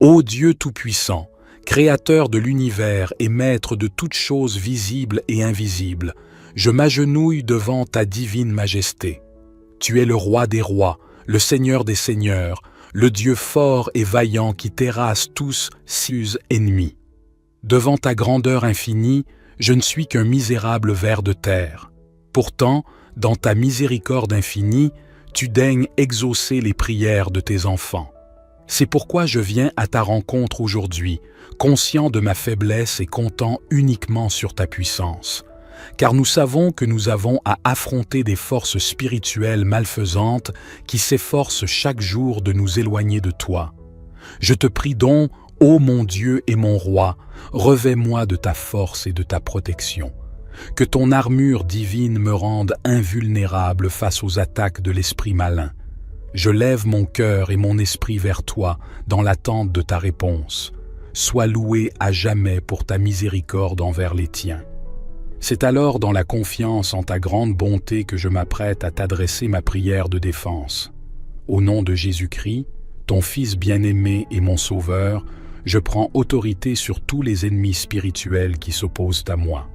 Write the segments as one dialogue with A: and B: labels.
A: Ô Dieu Tout-Puissant, Créateur de l'univers et Maître de toutes choses visibles et invisibles, je m'agenouille devant ta divine majesté. Tu es le Roi des rois, le Seigneur des seigneurs, le Dieu fort et vaillant qui terrasse tous ses ennemis. Devant ta grandeur infinie, je ne suis qu'un misérable ver de terre. Pourtant, dans ta miséricorde infinie, tu daignes exaucer les prières de tes enfants. C'est pourquoi je viens à ta rencontre aujourd'hui, conscient de ma faiblesse et comptant uniquement sur ta puissance. Car nous savons que nous avons à affronter des forces spirituelles malfaisantes qui s'efforcent chaque jour de nous éloigner de toi. Je te prie donc, ô mon Dieu et mon Roi, revêt-moi de ta force et de ta protection. Que ton armure divine me rende invulnérable face aux attaques de l'esprit malin. Je lève mon cœur et mon esprit vers toi dans l'attente de ta réponse. Sois loué à jamais pour ta miséricorde envers les tiens. C'est alors dans la confiance en ta grande bonté que je m'apprête à t'adresser ma prière de défense. Au nom de Jésus-Christ, ton Fils bien-aimé et mon Sauveur, je prends autorité sur tous les ennemis spirituels qui s'opposent à moi.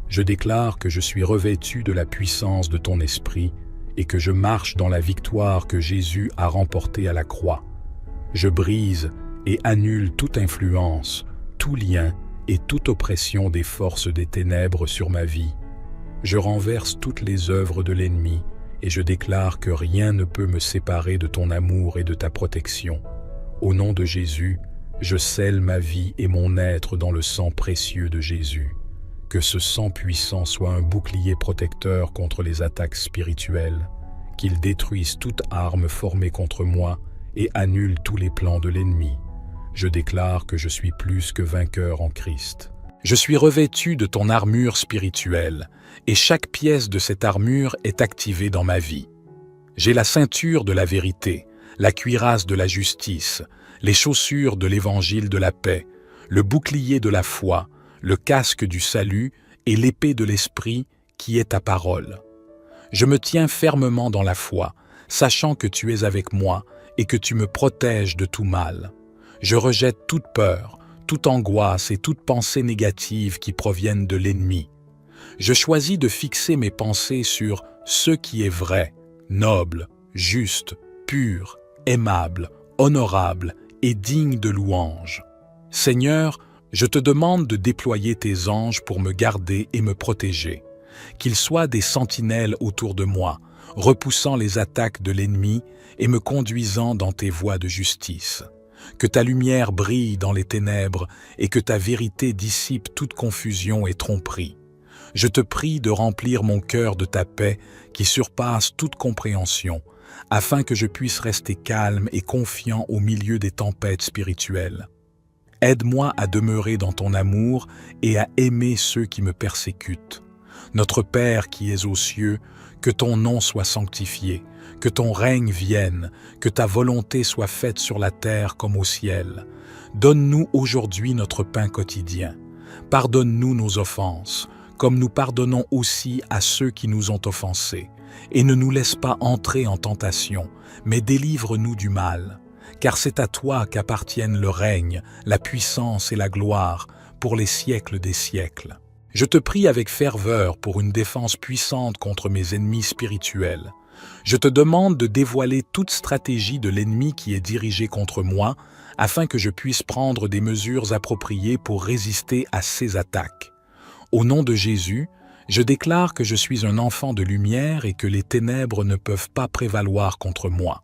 A: Je déclare que je suis revêtu de la puissance de ton esprit et que je marche dans la victoire que Jésus a remportée à la croix. Je brise et annule toute influence, tout lien et toute oppression des forces des ténèbres sur ma vie. Je renverse toutes les œuvres de l'ennemi et je déclare que rien ne peut me séparer de ton amour et de ta protection. Au nom de Jésus, je scelle ma vie et mon être dans le sang précieux de Jésus. Que ce sang puissant soit un bouclier protecteur contre les attaques spirituelles, qu'il détruise toute arme formée contre moi et annule tous les plans de l'ennemi. Je déclare que je suis plus que vainqueur en Christ. Je suis revêtu de ton armure spirituelle, et chaque pièce de cette armure est activée dans ma vie. J'ai la ceinture de la vérité, la cuirasse de la justice, les chaussures de l'évangile de la paix, le bouclier de la foi, le casque du salut et l'épée de l'esprit qui est ta parole. Je me tiens fermement dans la foi, sachant que tu es avec moi et que tu me protèges de tout mal. Je rejette toute peur, toute angoisse et toute pensée négative qui proviennent de l'ennemi. Je choisis de fixer mes pensées sur ce qui est vrai, noble, juste, pur, aimable, honorable et digne de louange. Seigneur, je te demande de déployer tes anges pour me garder et me protéger, qu'ils soient des sentinelles autour de moi, repoussant les attaques de l'ennemi et me conduisant dans tes voies de justice. Que ta lumière brille dans les ténèbres et que ta vérité dissipe toute confusion et tromperie. Je te prie de remplir mon cœur de ta paix qui surpasse toute compréhension, afin que je puisse rester calme et confiant au milieu des tempêtes spirituelles. Aide-moi à demeurer dans ton amour et à aimer ceux qui me persécutent. Notre Père qui es aux cieux, que ton nom soit sanctifié, que ton règne vienne, que ta volonté soit faite sur la terre comme au ciel. Donne-nous aujourd'hui notre pain quotidien. Pardonne-nous nos offenses, comme nous pardonnons aussi à ceux qui nous ont offensés. Et ne nous laisse pas entrer en tentation, mais délivre-nous du mal. Car c'est à toi qu'appartiennent le règne, la puissance et la gloire pour les siècles des siècles. Je te prie avec ferveur pour une défense puissante contre mes ennemis spirituels. Je te demande de dévoiler toute stratégie de l'ennemi qui est dirigée contre moi, afin que je puisse prendre des mesures appropriées pour résister à ces attaques. Au nom de Jésus, je déclare que je suis un enfant de lumière et que les ténèbres ne peuvent pas prévaloir contre moi.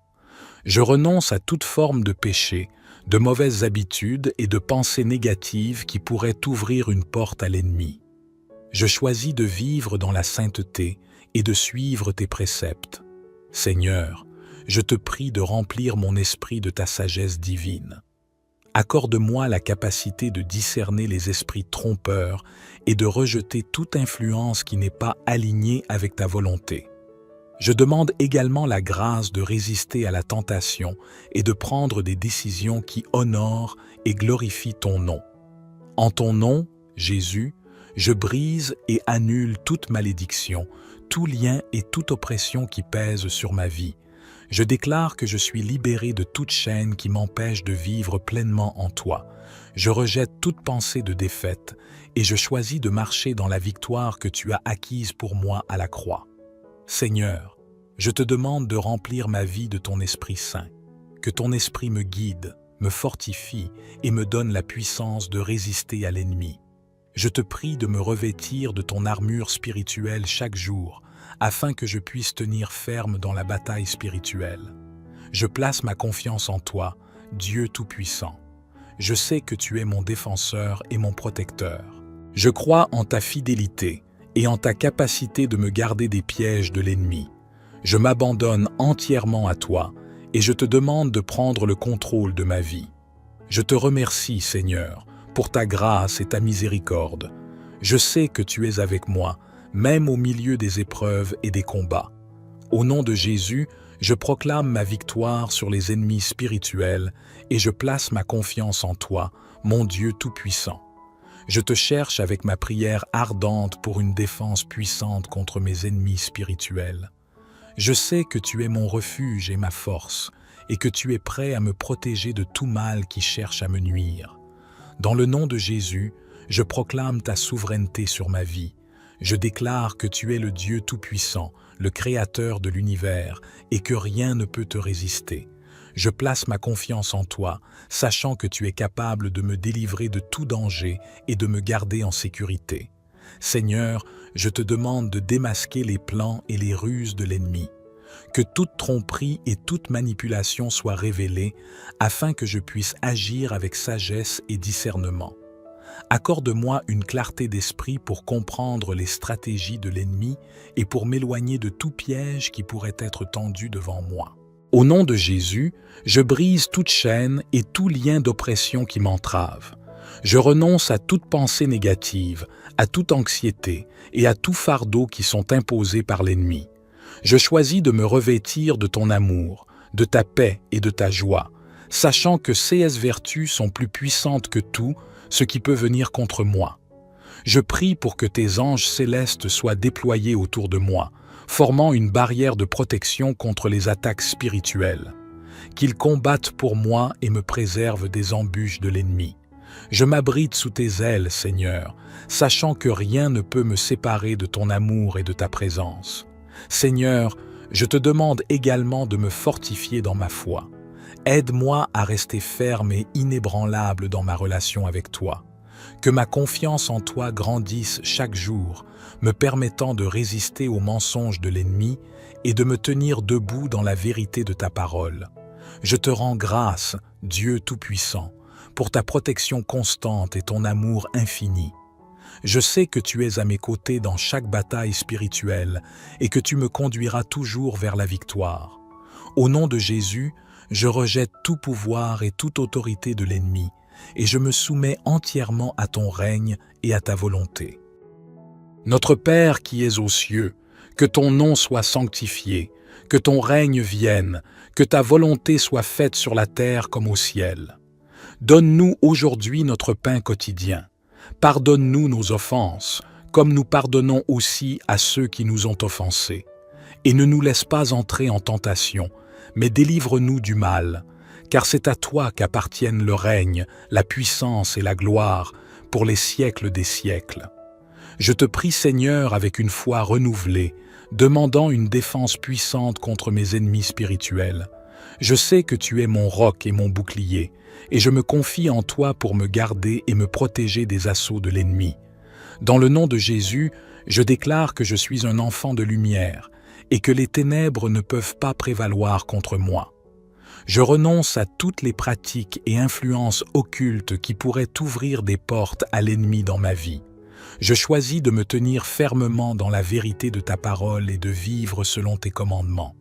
A: Je renonce à toute forme de péché, de mauvaises habitudes et de pensées négatives qui pourraient ouvrir une porte à l'ennemi. Je choisis de vivre dans la sainteté et de suivre tes préceptes. Seigneur, je te prie de remplir mon esprit de ta sagesse divine. Accorde-moi la capacité de discerner les esprits trompeurs et de rejeter toute influence qui n'est pas alignée avec ta volonté. Je demande également la grâce de résister à la tentation et de prendre des décisions qui honorent et glorifient ton nom. En ton nom, Jésus, je brise et annule toute malédiction, tout lien et toute oppression qui pèse sur ma vie. Je déclare que je suis libéré de toute chaîne qui m'empêche de vivre pleinement en toi. Je rejette toute pensée de défaite et je choisis de marcher dans la victoire que tu as acquise pour moi à la croix. Seigneur, je te demande de remplir ma vie de ton Esprit Saint, que ton Esprit me guide, me fortifie et me donne la puissance de résister à l'ennemi. Je te prie de me revêtir de ton armure spirituelle chaque jour, afin que je puisse tenir ferme dans la bataille spirituelle. Je place ma confiance en toi, Dieu Tout-Puissant. Je sais que tu es mon défenseur et mon protecteur. Je crois en ta fidélité et en ta capacité de me garder des pièges de l'ennemi. Je m'abandonne entièrement à toi et je te demande de prendre le contrôle de ma vie. Je te remercie, Seigneur, pour ta grâce et ta miséricorde. Je sais que tu es avec moi, même au milieu des épreuves et des combats. Au nom de Jésus, je proclame ma victoire sur les ennemis spirituels et je place ma confiance en toi, mon Dieu Tout-Puissant. Je te cherche avec ma prière ardente pour une défense puissante contre mes ennemis spirituels. Je sais que tu es mon refuge et ma force, et que tu es prêt à me protéger de tout mal qui cherche à me nuire. Dans le nom de Jésus, je proclame ta souveraineté sur ma vie. Je déclare que tu es le Dieu Tout-Puissant, le Créateur de l'univers, et que rien ne peut te résister. Je place ma confiance en toi, sachant que tu es capable de me délivrer de tout danger et de me garder en sécurité. Seigneur, je te demande de démasquer les plans et les ruses de l'ennemi. Que toute tromperie et toute manipulation soient révélées, afin que je puisse agir avec sagesse et discernement. Accorde-moi une clarté d'esprit pour comprendre les stratégies de l'ennemi et pour m'éloigner de tout piège qui pourrait être tendu devant moi. Au nom de Jésus, je brise toute chaîne et tout lien d'oppression qui m'entrave. Je renonce à toute pensée négative, à toute anxiété et à tout fardeau qui sont imposés par l'ennemi. Je choisis de me revêtir de ton amour, de ta paix et de ta joie, sachant que ces vertus sont plus puissantes que tout ce qui peut venir contre moi. Je prie pour que tes anges célestes soient déployés autour de moi, formant une barrière de protection contre les attaques spirituelles. Qu'ils combattent pour moi et me préservent des embûches de l'ennemi. Je m'abrite sous tes ailes, Seigneur, sachant que rien ne peut me séparer de ton amour et de ta présence. Seigneur, je te demande également de me fortifier dans ma foi. Aide-moi à rester ferme et inébranlable dans ma relation avec toi. Que ma confiance en toi grandisse chaque jour, me permettant de résister aux mensonges de l'ennemi et de me tenir debout dans la vérité de ta parole. Je te rends grâce, Dieu Tout-Puissant, pour ta protection constante et ton amour infini. Je sais que tu es à mes côtés dans chaque bataille spirituelle et que tu me conduiras toujours vers la victoire. Au nom de Jésus, je rejette tout pouvoir et toute autorité de l'ennemi et je me soumets entièrement à ton règne et à ta volonté. Notre Père qui es aux cieux, que ton nom soit sanctifié, que ton règne vienne, que ta volonté soit faite sur la terre comme au ciel. Donne-nous aujourd'hui notre pain quotidien. Pardonne-nous nos offenses, comme nous pardonnons aussi à ceux qui nous ont offensés. Et ne nous laisse pas entrer en tentation, mais délivre-nous du mal, car c'est à toi qu'appartiennent le règne, la puissance et la gloire pour les siècles des siècles. Je te prie, Seigneur, avec une foi renouvelée, demandant une défense puissante contre mes ennemis spirituels. Je sais que tu es mon roc et mon bouclier, et je me confie en toi pour me garder et me protéger des assauts de l'ennemi. Dans le nom de Jésus, je déclare que je suis un enfant de lumière et que les ténèbres ne peuvent pas prévaloir contre moi. Je renonce à toutes les pratiques et influences occultes qui pourraient ouvrir des portes à l'ennemi dans ma vie. Je choisis de me tenir fermement dans la vérité de ta parole et de vivre selon tes commandements.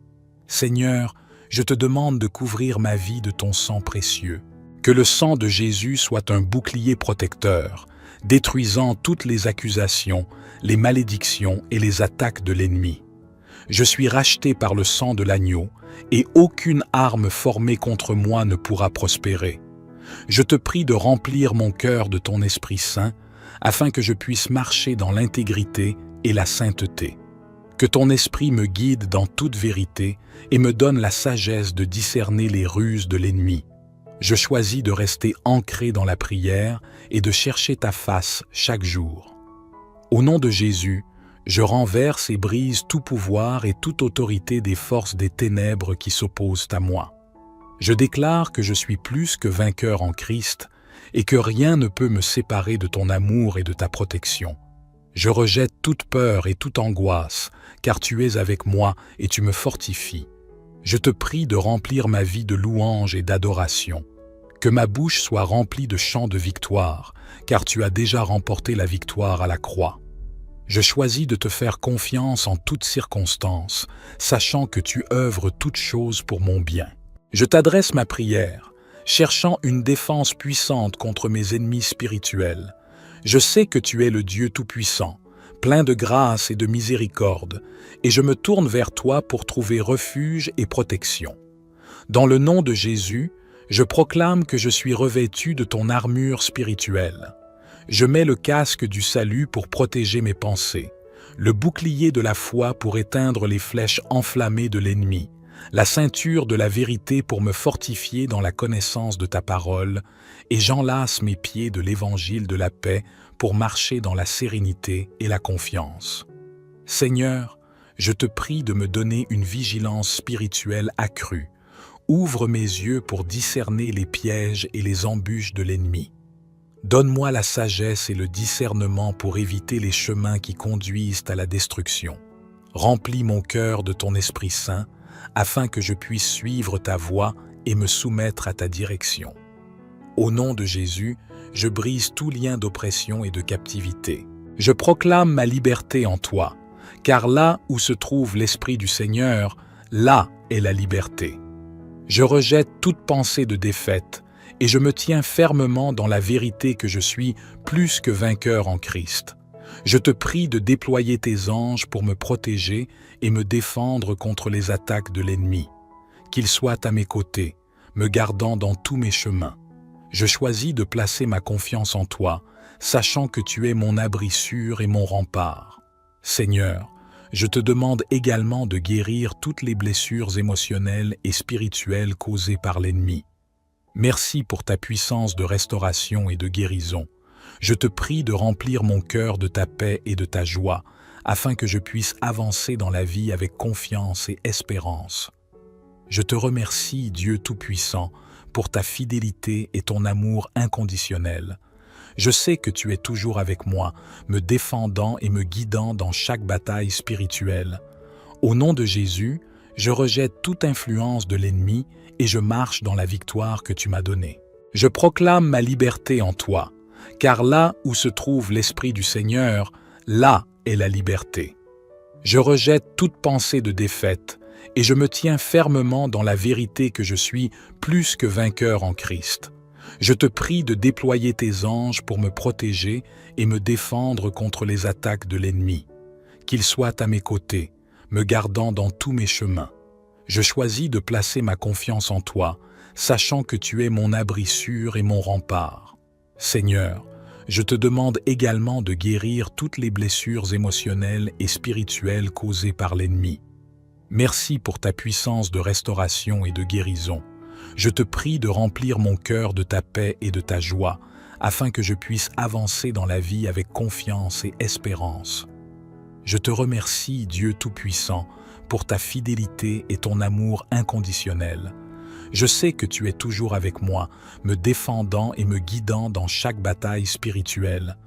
A: Seigneur, je te demande de couvrir ma vie de ton sang précieux. Que le sang de Jésus soit un bouclier protecteur, détruisant toutes les accusations, les malédictions et les attaques de l'ennemi. Je suis racheté par le sang de l'agneau, et aucune arme formée contre moi ne pourra prospérer. Je te prie de remplir mon cœur de ton Esprit Saint, afin que je puisse marcher dans l'intégrité et la sainteté. Que ton esprit me guide dans toute vérité et me donne la sagesse de discerner les ruses de l'ennemi. Je choisis de rester ancré dans la prière et de chercher ta face chaque jour. Au nom de Jésus, je renverse et brise tout pouvoir et toute autorité des forces des ténèbres qui s'opposent à moi. Je déclare que je suis plus que vainqueur en Christ et que rien ne peut me séparer de ton amour et de ta protection. Je rejette toute peur et toute angoisse, car tu es avec moi et tu me fortifies. Je te prie de remplir ma vie de louanges et d'adoration. Que ma bouche soit remplie de chants de victoire, car tu as déjà remporté la victoire à la croix. Je choisis de te faire confiance en toutes circonstances, sachant que tu œuvres toutes choses pour mon bien. Je t'adresse ma prière, cherchant une défense puissante contre mes ennemis spirituels. Je sais que tu es le Dieu Tout-Puissant, plein de grâce et de miséricorde, et je me tourne vers toi pour trouver refuge et protection. Dans le nom de Jésus, je proclame que je suis revêtu de ton armure spirituelle. Je mets le casque du salut pour protéger mes pensées, le bouclier de la foi pour éteindre les flèches enflammées de l'ennemi, la ceinture de la vérité pour me fortifier dans la connaissance de ta parole, et j'enlace mes pieds de l'évangile de la paix pour marcher dans la sérénité et la confiance. Seigneur, je te prie de me donner une vigilance spirituelle accrue. Ouvre mes yeux pour discerner les pièges et les embûches de l'ennemi. Donne-moi la sagesse et le discernement pour éviter les chemins qui conduisent à la destruction. Remplis mon cœur de ton Esprit Saint, afin que je puisse suivre ta voie et me soumettre à ta direction. Au nom de Jésus, je brise tout lien d'oppression et de captivité. Je proclame ma liberté en toi, car là où se trouve l'Esprit du Seigneur, là est la liberté. Je rejette toute pensée de défaite et je me tiens fermement dans la vérité que je suis plus que vainqueur en Christ. Je te prie de déployer tes anges pour me protéger et me défendre contre les attaques de l'ennemi. Qu'ils soient à mes côtés, me gardant dans tous mes chemins. Je choisis de placer ma confiance en toi, sachant que tu es mon abri sûr et mon rempart. Seigneur, je te demande également de guérir toutes les blessures émotionnelles et spirituelles causées par l'ennemi. Merci pour ta puissance de restauration et de guérison. Je te prie de remplir mon cœur de ta paix et de ta joie, afin que je puisse avancer dans la vie avec confiance et espérance. Je te remercie, Dieu Tout-Puissant, pour ta fidélité et ton amour inconditionnel. Je sais que tu es toujours avec moi, me défendant et me guidant dans chaque bataille spirituelle. Au nom de Jésus, je rejette toute influence de l'ennemi et je marche dans la victoire que tu m'as donnée. Je proclame ma liberté en toi, car là où se trouve l'Esprit du Seigneur, là est la liberté. Je rejette toute pensée de défaite et je me tiens fermement dans la vérité que je suis plus que vainqueur en Christ. Je te prie de déployer tes anges pour me protéger et me défendre contre les attaques de l'ennemi. Qu'ils soient à mes côtés, me gardant dans tous mes chemins. Je choisis de placer ma confiance en toi, sachant que tu es mon abri sûr et mon rempart. Seigneur, je te demande également de guérir toutes les blessures émotionnelles et spirituelles causées par l'ennemi. Merci pour ta puissance de restauration et de guérison. Je te prie de remplir mon cœur de ta paix et de ta joie, afin que je puisse avancer dans la vie avec confiance et espérance. Je te remercie, Dieu Tout-Puissant, pour ta fidélité et ton amour inconditionnel. Je sais que tu es toujours avec moi, me défendant et me guidant dans chaque bataille spirituelle.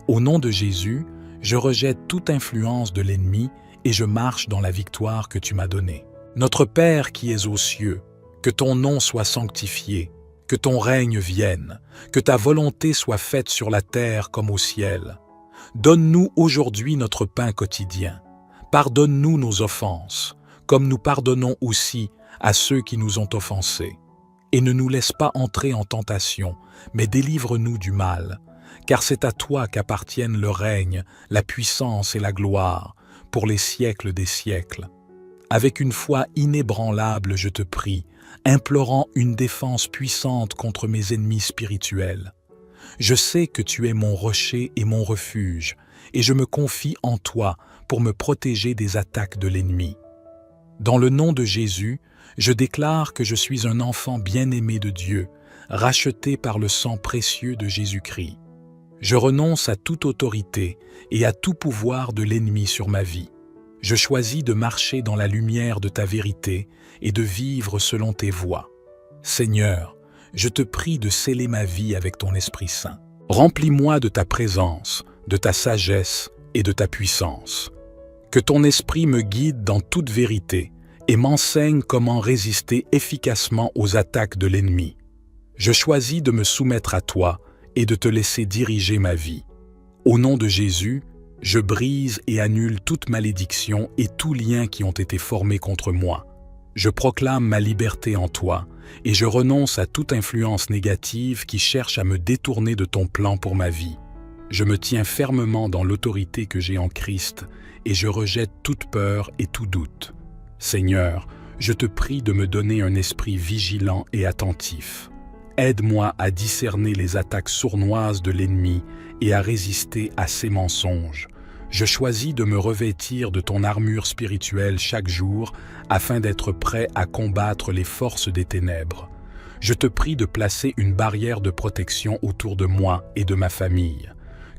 A: Au nom de Jésus, je rejette toute influence de l'ennemi et je marche dans la victoire que tu m'as donnée. Notre Père qui es aux cieux, que ton nom soit sanctifié, que ton règne vienne, que ta volonté soit faite sur la terre comme au ciel. Donne-nous aujourd'hui notre pain quotidien. Pardonne-nous nos offenses, comme nous pardonnons aussi à ceux qui nous ont offensés. Et ne nous laisse pas entrer en tentation, mais délivre-nous du mal, car c'est à toi qu'appartiennent le règne, la puissance et la gloire, pour les siècles des siècles. Avec une foi inébranlable, je te prie, implorant une défense puissante contre mes ennemis spirituels. Je sais que tu es mon rocher et mon refuge, et je me confie en toi pour me protéger des attaques de l'ennemi. Dans le nom de Jésus, je déclare que je suis un enfant bien-aimé de Dieu, racheté par le sang précieux de Jésus-Christ. Je renonce à toute autorité et à tout pouvoir de l'ennemi sur ma vie. Je choisis de marcher dans la lumière de ta vérité et de vivre selon tes voies. Seigneur, je te prie de sceller ma vie avec ton Esprit Saint. Remplis-moi de ta présence, de ta sagesse et de ta puissance. Que ton Esprit me guide dans toute vérité et m'enseigne comment résister efficacement aux attaques de l'ennemi. Je choisis de me soumettre à toi et de te laisser diriger ma vie. Au nom de Jésus, je brise et annule toute malédiction et tout lien qui ont été formés contre moi. Je proclame ma liberté en toi et je renonce à toute influence négative qui cherche à me détourner de ton plan pour ma vie. Je me tiens fermement dans l'autorité que j'ai en Christ et je rejette toute peur et tout doute. Seigneur, je te prie de me donner un esprit vigilant et attentif. Aide-moi à discerner les attaques sournoises de l'ennemi et à résister à ses mensonges. Je choisis de me revêtir de ton armure spirituelle chaque jour afin d'être prêt à combattre les forces des ténèbres. Je te prie de placer une barrière de protection autour de moi et de ma famille.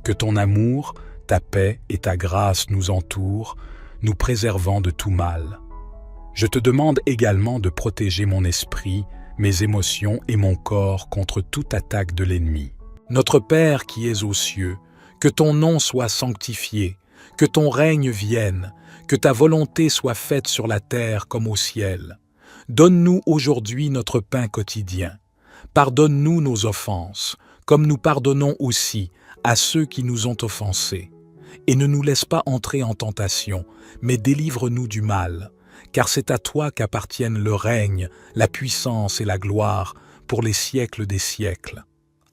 A: Que ton amour, ta paix et ta grâce nous entourent, nous préservant de tout mal. Je te demande également de protéger mon esprit, mes émotions et mon corps contre toute attaque de l'ennemi. Notre Père qui es aux cieux, que ton nom soit sanctifié, que ton règne vienne, que ta volonté soit faite sur la terre comme au ciel. Donne-nous aujourd'hui notre pain quotidien. Pardonne-nous nos offenses, comme nous pardonnons aussi à ceux qui nous ont offensés. Et ne nous laisse pas entrer en tentation, mais délivre-nous du mal. Car c'est à toi qu'appartiennent le règne, la puissance et la gloire pour les siècles des siècles.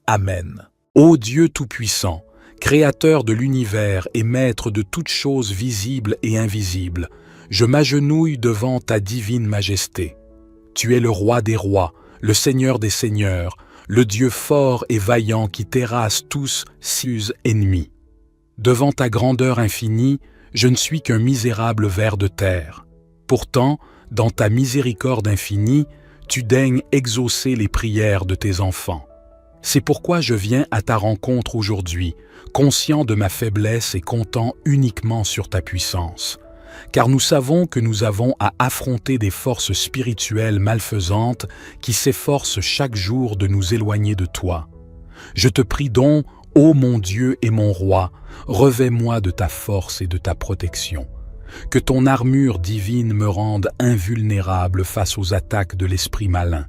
A: Amen. Ô Dieu Tout-Puissant, Créateur de l'univers et Maître de toutes choses visibles et invisibles, je m'agenouille devant ta divine majesté. Tu es le Roi des rois, le Seigneur des seigneurs, le Dieu fort et vaillant qui terrasse tous ses ennemis. Devant ta grandeur infinie, je ne suis qu'un misérable ver de terre. Pourtant, dans ta miséricorde infinie, tu daignes exaucer les prières de tes enfants. C'est pourquoi je viens à ta rencontre aujourd'hui, conscient de ma faiblesse et comptant uniquement sur ta puissance. Car nous savons que nous avons à affronter des forces spirituelles malfaisantes qui s'efforcent chaque jour de nous éloigner de toi. Je te prie donc, ô mon Dieu et mon Roi, revêt-moi de ta force et de ta protection. Que ton armure divine me rende invulnérable face aux attaques de l'esprit malin.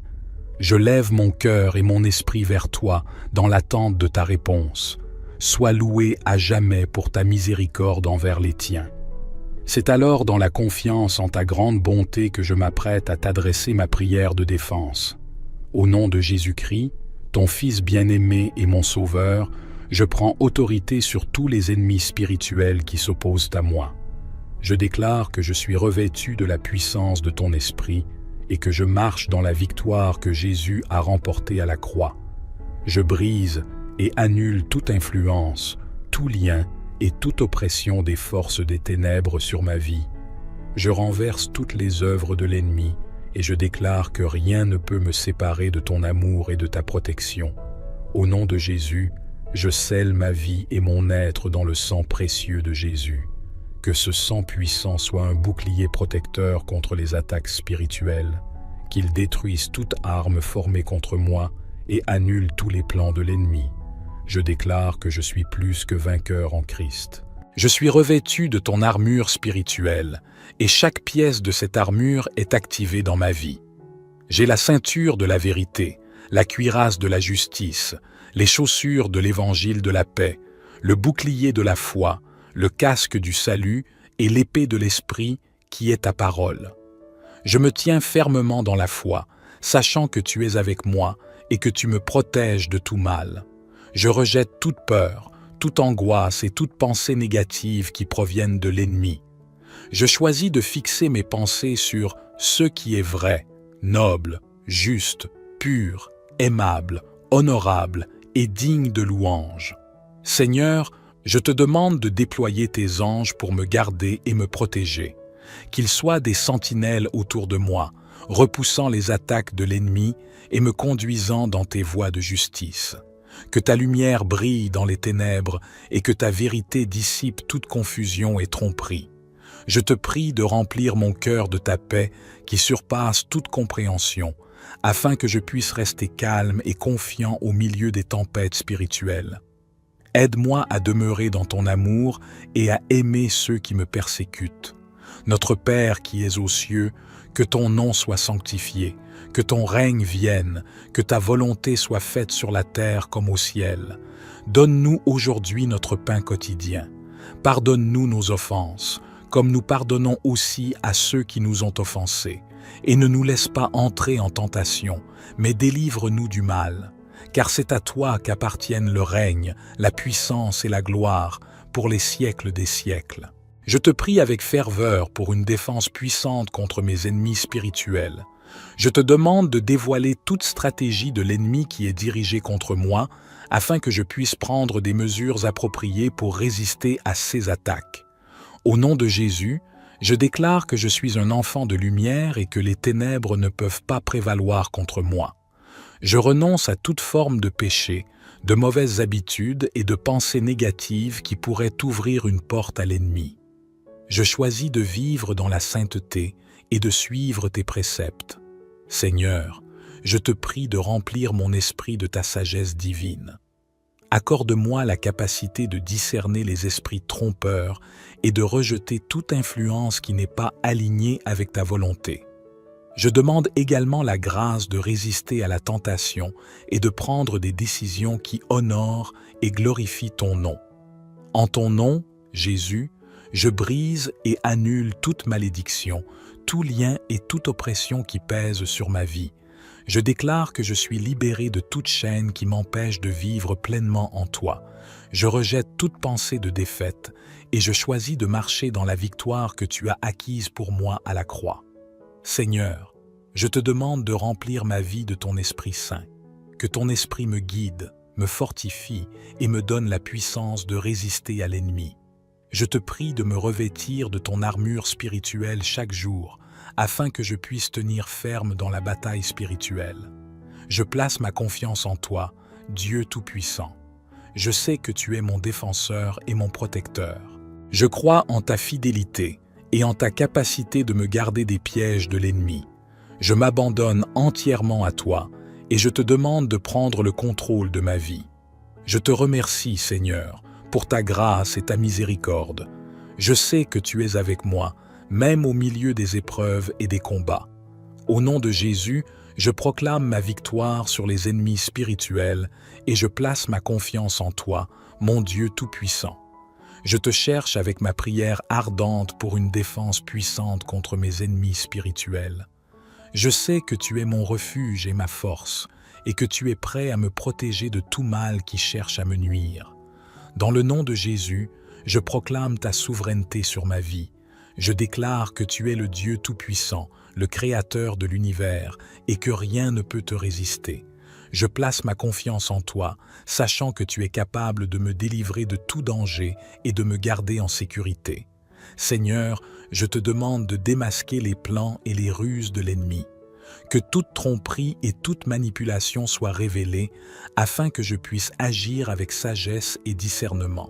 A: Je lève mon cœur et mon esprit vers toi dans l'attente de ta réponse. Sois loué à jamais pour ta miséricorde envers les tiens. C'est alors dans la confiance en ta grande bonté que je m'apprête à t'adresser ma prière de défense. Au nom de Jésus-Christ, ton Fils bien-aimé et mon Sauveur, je prends autorité sur tous les ennemis spirituels qui s'opposent à moi. Je déclare que je suis revêtu de la puissance de ton esprit et que je marche dans la victoire que Jésus a remportée à la croix. Je brise et annule toute influence, tout lien et toute oppression des forces des ténèbres sur ma vie. Je renverse toutes les œuvres de l'ennemi et je déclare que rien ne peut me séparer de ton amour et de ta protection. Au nom de Jésus, je scelle ma vie et mon être dans le sang précieux de Jésus. Que ce sang puissant soit un bouclier protecteur contre les attaques spirituelles, qu'il détruise toute arme formée contre moi et annule tous les plans de l'ennemi. Je déclare que je suis plus que vainqueur en Christ. Je suis revêtu de ton armure spirituelle, et chaque pièce de cette armure est activée dans ma vie. J'ai la ceinture de la vérité, la cuirasse de la justice, les chaussures de l'évangile de la paix, le bouclier de la foi, le casque du salut et l'épée de l'esprit qui est ta parole. Je me tiens fermement dans la foi, sachant que tu es avec moi et que tu me protèges de tout mal. Je rejette toute peur, toute angoisse et toute pensée négative qui proviennent de l'ennemi. Je choisis de fixer mes pensées sur ce qui est vrai, noble, juste, pur, aimable, honorable et digne de louange. Seigneur, Je te demande de déployer tes anges pour me garder et me protéger, qu'ils soient des sentinelles autour de moi, repoussant les attaques de l'ennemi et me conduisant dans tes voies de justice. Que ta lumière brille dans les ténèbres et que ta vérité dissipe toute confusion et tromperie. Je te prie de remplir mon cœur de ta paix qui surpasse toute compréhension, afin que je puisse rester calme et confiant au milieu des tempêtes spirituelles. Aide-moi à demeurer dans ton amour et à aimer ceux qui me persécutent. Notre Père qui es aux cieux, que ton nom soit sanctifié, que ton règne vienne, que ta volonté soit faite sur la terre comme au ciel. Donne-nous aujourd'hui notre pain quotidien. Pardonne-nous nos offenses, comme nous pardonnons aussi à ceux qui nous ont offensés. Et ne nous laisse pas entrer en tentation, mais délivre-nous du mal. Car c'est à toi qu'appartiennent le règne, la puissance et la gloire, pour les siècles des siècles. Je te prie avec ferveur pour une défense puissante contre mes ennemis spirituels. Je te demande de dévoiler toute stratégie de l'ennemi qui est dirigée contre moi, afin que je puisse prendre des mesures appropriées pour résister à ces attaques. Au nom de Jésus, je déclare que je suis un enfant de lumière et que les ténèbres ne peuvent pas prévaloir contre moi. Je renonce à toute forme de péché, de mauvaises habitudes et de pensées négatives qui pourraient ouvrir une porte à l'ennemi. Je choisis de vivre dans la sainteté et de suivre tes préceptes. Seigneur, je te prie de remplir mon esprit de ta sagesse divine. Accorde-moi la capacité de discerner les esprits trompeurs et de rejeter toute influence qui n'est pas alignée avec ta volonté. Je demande également la grâce de résister à la tentation et de prendre des décisions qui honorent et glorifient ton nom. En ton nom, Jésus, je brise et annule toute malédiction, tout lien et toute oppression qui pèse sur ma vie. Je déclare que je suis libéré de toute chaîne qui m'empêche de vivre pleinement en toi. Je rejette toute pensée de défaite et je choisis de marcher dans la victoire que tu as acquise pour moi à la croix. Seigneur, je te demande de remplir ma vie de ton Esprit Saint, que ton Esprit me guide, me fortifie et me donne la puissance de résister à l'ennemi. Je te prie de me revêtir de ton armure spirituelle chaque jour, afin que je puisse tenir ferme dans la bataille spirituelle. Je place ma confiance en toi, Dieu Tout-Puissant. Je sais que tu es mon défenseur et mon protecteur. Je crois en ta fidélité et en ta capacité de me garder des pièges de l'ennemi. Je m'abandonne entièrement à toi et je te demande de prendre le contrôle de ma vie. Je te remercie, Seigneur, pour ta grâce et ta miséricorde. Je sais que tu es avec moi, même au milieu des épreuves et des combats. Au nom de Jésus, je proclame ma victoire sur les ennemis spirituels et je place ma confiance en toi, mon Dieu Tout-Puissant. Je te cherche avec ma prière ardente pour une défense puissante contre mes ennemis spirituels. Je sais que tu es mon refuge et ma force, et que tu es prêt à me protéger de tout mal qui cherche à me nuire. Dans le nom de Jésus, je proclame ta souveraineté sur ma vie. Je déclare que tu es le Dieu Tout-Puissant, le Créateur de l'univers, et que rien ne peut te résister. Je place ma confiance en toi, sachant que tu es capable de me délivrer de tout danger et de me garder en sécurité. Seigneur, je te demande de démasquer les plans et les ruses de l'ennemi. Que toute tromperie et toute manipulation soient révélées, afin que je puisse agir avec sagesse et discernement.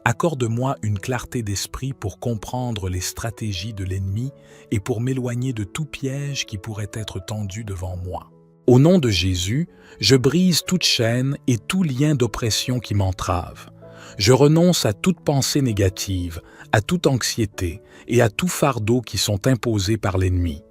A: Accorde-moi une clarté d'esprit pour comprendre les stratégies de l'ennemi et pour m'éloigner de tout piège qui pourrait être tendu devant moi. Au nom de Jésus, je brise toute chaîne et tout lien d'oppression qui m'entrave. Je renonce à toute pensée négative, à toute anxiété et à tout fardeau qui sont imposés par l'ennemi.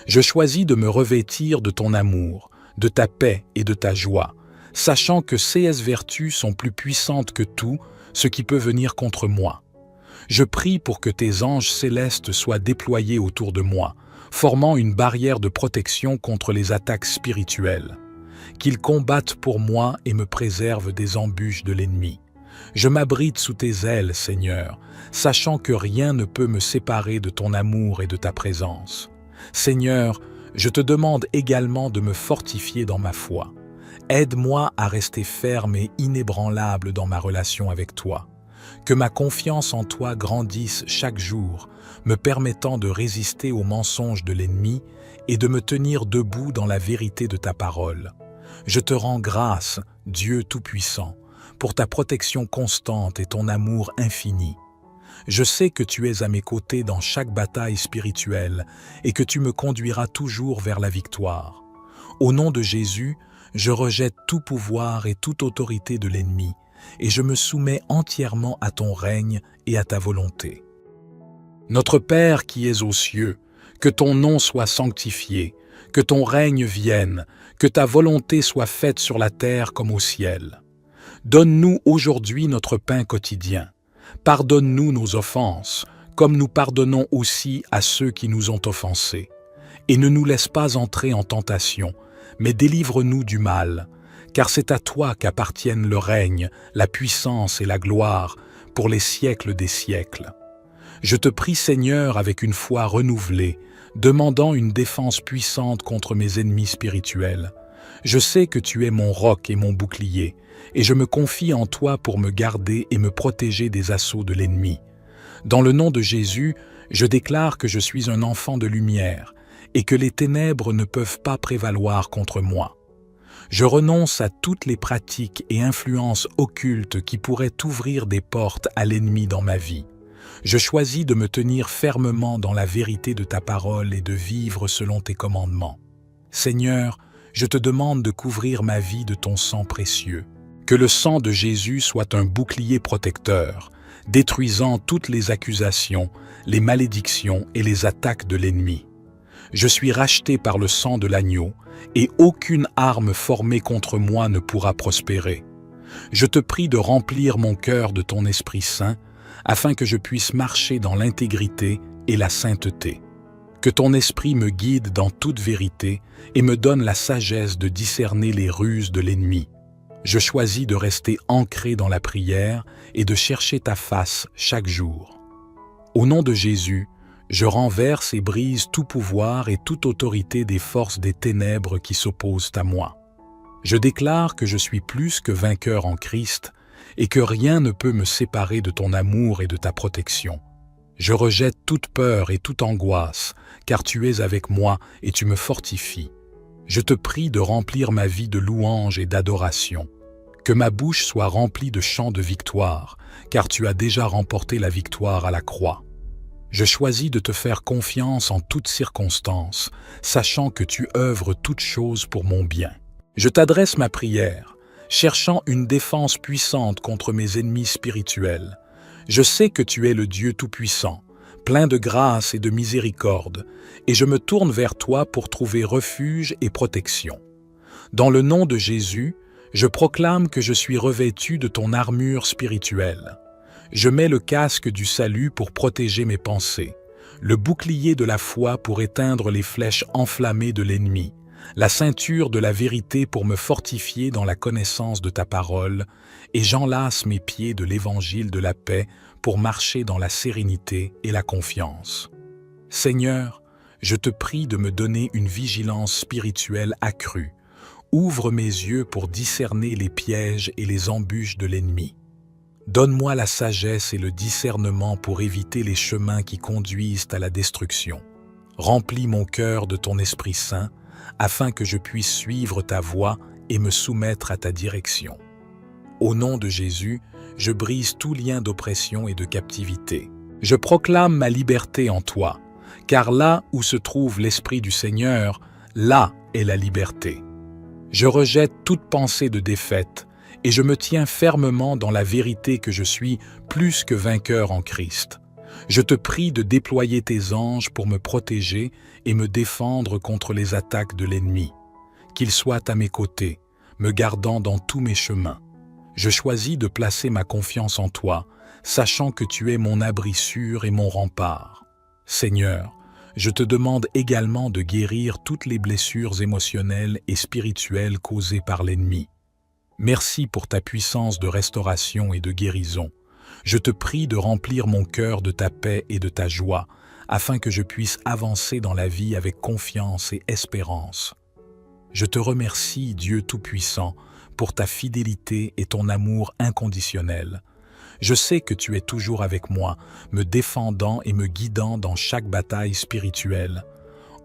A: Je choisis de me revêtir de ton amour, de ta paix et de ta joie, sachant que ces vertus sont plus puissantes que tout ce qui peut venir contre moi. Je prie pour que tes anges célestes soient déployés autour de moi, formant une barrière de protection contre les attaques spirituelles. Qu'ils combattent pour moi et me préservent des embûches de l'ennemi. Je m'abrite sous tes ailes, Seigneur, sachant que rien ne peut me séparer de ton amour et de ta présence. Seigneur, je te demande également de me fortifier dans ma foi. Aide-moi à rester ferme et inébranlable dans ma relation avec toi. Que ma confiance en toi grandisse chaque jour, me permettant de résister aux mensonges de l'ennemi et de me tenir debout dans la vérité de ta parole. Je te rends grâce, Dieu Tout-Puissant, pour ta protection constante et ton amour infini. Je sais que tu es à mes côtés dans chaque bataille spirituelle et que tu me conduiras toujours vers la victoire. Au nom de Jésus, je rejette tout pouvoir et toute autorité de l'ennemi et je me soumets entièrement à ton règne et à ta volonté. Notre Père qui es aux cieux, que ton nom soit sanctifié, que ton règne vienne, que ta volonté soit faite sur la terre comme au ciel. Donne-nous aujourd'hui notre pain quotidien. Pardonne-nous nos offenses, comme nous pardonnons aussi à ceux qui nous ont offensés. Et ne nous laisse pas entrer en tentation, mais délivre-nous du mal, car c'est à toi qu'appartiennent le règne, la puissance et la gloire pour les siècles des siècles. Je te prie, Seigneur, avec une foi renouvelée, demandant une défense puissante contre mes ennemis spirituels. Je sais que tu es mon roc et mon bouclier, et je me confie en toi pour me garder et me protéger des assauts de l'ennemi. Dans le nom de Jésus, je déclare que je suis un enfant de lumière, et que les ténèbres ne peuvent pas prévaloir contre moi. Je renonce à toutes les pratiques et influences occultes qui pourraient ouvrir des portes à l'ennemi dans ma vie. Je choisis de me tenir fermement dans la vérité de ta parole et de vivre selon tes commandements. Seigneur, je te demande de couvrir ma vie de ton sang précieux. Que le sang de Jésus soit un bouclier protecteur, détruisant toutes les accusations, les malédictions et les attaques de l'ennemi. Je suis racheté par le sang de l'agneau, et aucune arme formée contre moi ne pourra prospérer. Je te prie de remplir mon cœur de ton Esprit Saint, afin que je puisse marcher dans l'intégrité et la sainteté. Que ton esprit me guide dans toute vérité et me donne la sagesse de discerner les ruses de l'ennemi. Je choisis de rester ancré dans la prière et de chercher ta face chaque jour. Au nom de Jésus, je renverse et brise tout pouvoir et toute autorité des forces des ténèbres qui s'opposent à moi. Je déclare que je suis plus que vainqueur en Christ et que rien ne peut me séparer de ton amour et de ta protection. Je rejette toute peur et toute angoisse, car tu es avec moi et tu me fortifies. Je te prie de remplir ma vie de louanges et d'adoration. Que ma bouche soit remplie de chants de victoire, car tu as déjà remporté la victoire à la croix. Je choisis de te faire confiance en toutes circonstances, sachant que tu œuvres toutes choses pour mon bien. Je t'adresse ma prière, cherchant une défense puissante contre mes ennemis spirituels. Je sais que tu es le Dieu Tout-Puissant, plein de grâce et de miséricorde, et je me tourne vers toi pour trouver refuge et protection. Dans le nom de Jésus, je proclame que je suis revêtu de ton armure spirituelle. Je mets le casque du salut pour protéger mes pensées, le bouclier de la foi pour éteindre les flèches enflammées de l'ennemi, la ceinture de la vérité pour me fortifier dans la connaissance de ta parole, et j'enlace mes pieds de l'évangile de la paix pour marcher dans la sérénité et la confiance. Seigneur, je te prie de me donner une vigilance spirituelle accrue. Ouvre mes yeux pour discerner les pièges et les embûches de l'ennemi. Donne-moi la sagesse et le discernement pour éviter les chemins qui conduisent à la destruction. Remplis mon cœur de ton Esprit Saint, afin que je puisse suivre ta voie et me soumettre à ta direction. Au nom de Jésus, je brise tout lien d'oppression et de captivité. Je proclame ma liberté en toi, car là où se trouve l'Esprit du Seigneur, là est la liberté. Je rejette toute pensée de défaite et je me tiens fermement dans la vérité que je suis plus que vainqueur en Christ. Je te prie de déployer tes anges pour me protéger et me défendre contre les attaques de l'ennemi. Qu'ils soient à mes côtés, me gardant dans tous mes chemins. Je choisis de placer ma confiance en toi, sachant que tu es mon abri sûr et mon rempart. Seigneur, je te demande également de guérir toutes les blessures émotionnelles et spirituelles causées par l'ennemi. Merci pour ta puissance de restauration et de guérison. Je te prie de remplir mon cœur de ta paix et de ta joie, afin que je puisse avancer dans la vie avec confiance et espérance. Je te remercie, Dieu Tout-Puissant, pour ta fidélité et ton amour inconditionnel. Je sais que tu es toujours avec moi, me défendant et me guidant dans chaque bataille spirituelle.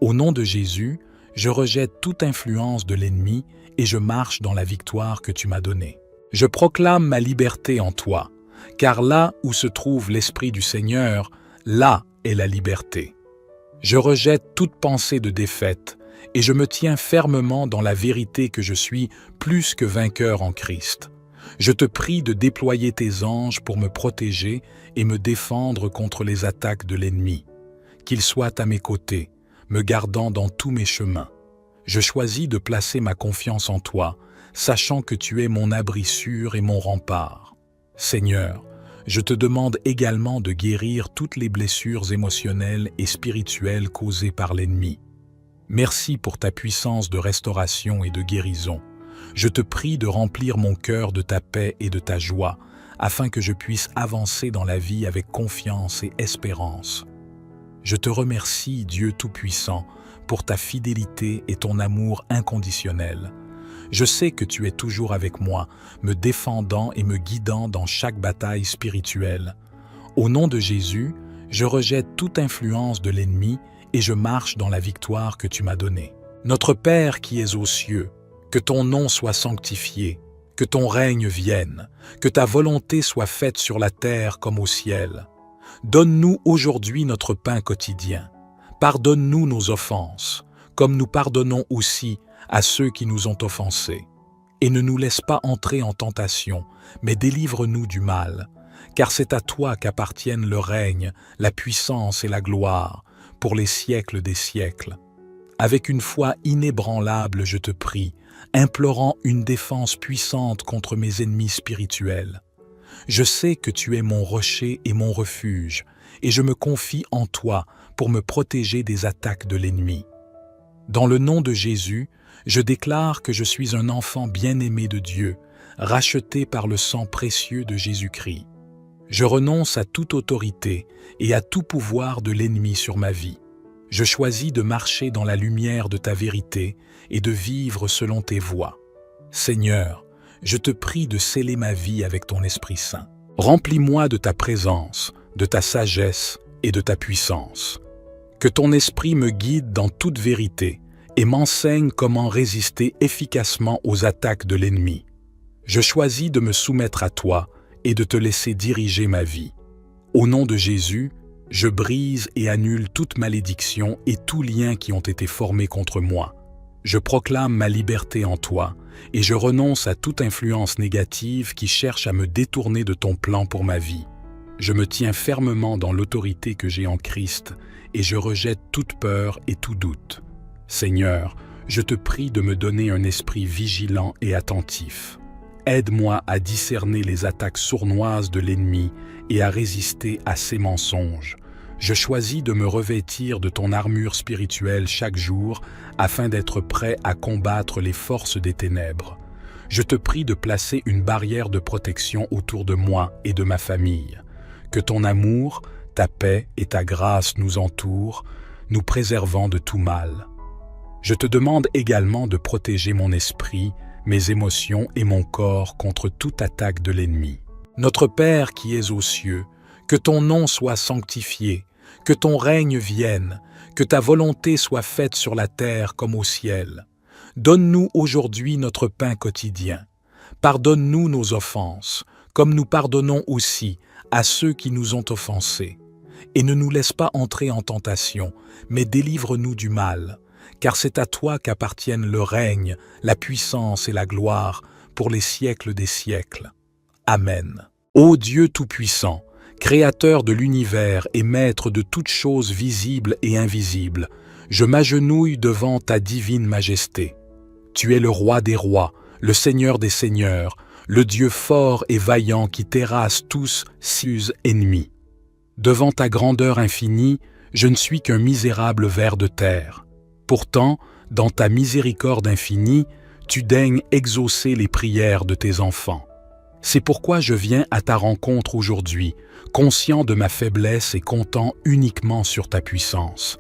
A: Au nom de Jésus, je rejette toute influence de l'ennemi et je marche dans la victoire que tu m'as donnée. Je proclame ma liberté en toi, car là où se trouve l'Esprit du Seigneur, là est la liberté. Je rejette toute pensée de défaite et je me tiens fermement dans la vérité que je suis plus que vainqueur en Christ. Je te prie de déployer tes anges pour me protéger et me défendre contre les attaques de l'ennemi. Qu'ils soient à mes côtés, me gardant dans tous mes chemins. Je choisis de placer ma confiance en toi, sachant que tu es mon abri sûr et mon rempart. Seigneur, je te demande également de guérir toutes les blessures émotionnelles et spirituelles causées par l'ennemi. Merci pour ta puissance de restauration et de guérison. Je te prie de remplir mon cœur de ta paix et de ta joie, afin que je puisse avancer dans la vie avec confiance et espérance. Je te remercie, Dieu Tout-Puissant, pour ta fidélité et ton amour inconditionnel. Je sais que tu es toujours avec moi, me défendant et me guidant dans chaque bataille spirituelle. Au nom de Jésus, je rejette toute influence de l'ennemi et je marche dans la victoire que tu m'as donnée. Notre Père qui es aux cieux, que ton nom soit sanctifié, que ton règne vienne, que ta volonté soit faite sur la terre comme au ciel. Donne-nous aujourd'hui notre pain quotidien. Pardonne-nous nos offenses, comme nous pardonnons aussi à ceux qui nous ont offensés. Et ne nous laisse pas entrer en tentation, mais délivre-nous du mal, car c'est à toi qu'appartiennent le règne, la puissance et la gloire, pour les siècles des siècles. Avec une foi inébranlable, je te prie, implorant une défense puissante contre mes ennemis spirituels. Je sais que tu es mon rocher et mon refuge, et je me confie en toi pour me protéger des attaques de l'ennemi. Dans le nom de Jésus, je déclare que je suis un enfant bien-aimé de Dieu, racheté par le sang précieux de Jésus-Christ. Je renonce à toute autorité et à tout pouvoir de l'ennemi sur ma vie. Je choisis de marcher dans la lumière de ta vérité et de vivre selon tes voies. Seigneur, je te prie de sceller ma vie avec ton Esprit Saint. Remplis-moi de ta présence, de ta sagesse et de ta puissance. Que ton esprit me guide dans toute vérité et m'enseigne comment résister efficacement aux attaques de l'ennemi. Je choisis de me soumettre à toi et de te laisser diriger ma vie. Au nom de Jésus, je brise et annule toute malédiction et tout lien qui ont été formés contre moi. Je proclame ma liberté en toi et je renonce à toute influence négative qui cherche à me détourner de ton plan pour ma vie. Je me tiens fermement dans l'autorité que j'ai en Christ et je rejette toute peur et tout doute. Seigneur, je te prie de me donner un esprit vigilant et attentif. Aide-moi à discerner les attaques sournoises de l'ennemi et à résister à ses mensonges. Je choisis de me revêtir de ton armure spirituelle chaque jour afin d'être prêt à combattre les forces des ténèbres. Je te prie de placer une barrière de protection autour de moi et de ma famille. Que ton amour, ta paix et ta grâce nous entourent, nous préservant de tout mal. Je te demande également de protéger mon esprit, mes émotions et mon corps contre toute attaque de l'ennemi. Notre Père qui es aux cieux, que ton nom soit sanctifié, que ton règne vienne, que ta volonté soit faite sur la terre comme au ciel. Donne-nous aujourd'hui notre pain quotidien. Pardonne-nous nos offenses, comme nous pardonnons aussi à ceux qui nous ont offensés. Et ne nous laisse pas entrer en tentation, mais délivre-nous du mal, car c'est à toi qu'appartiennent le règne, la puissance et la gloire pour les siècles des siècles. Amen. Ô Dieu Tout-Puissant, Créateur de l'univers et Maître de toutes choses visibles et invisibles, je m'agenouille devant ta divine majesté. Tu es le Roi des rois, le Seigneur des seigneurs, le Dieu fort et vaillant qui terrasse tous ses ennemis. Devant ta grandeur infinie, je ne suis qu'un misérable ver de terre. Pourtant, dans ta miséricorde infinie, tu daignes exaucer les prières de tes enfants. C'est pourquoi je viens à ta rencontre aujourd'hui, conscient de ma faiblesse et comptant uniquement sur ta puissance.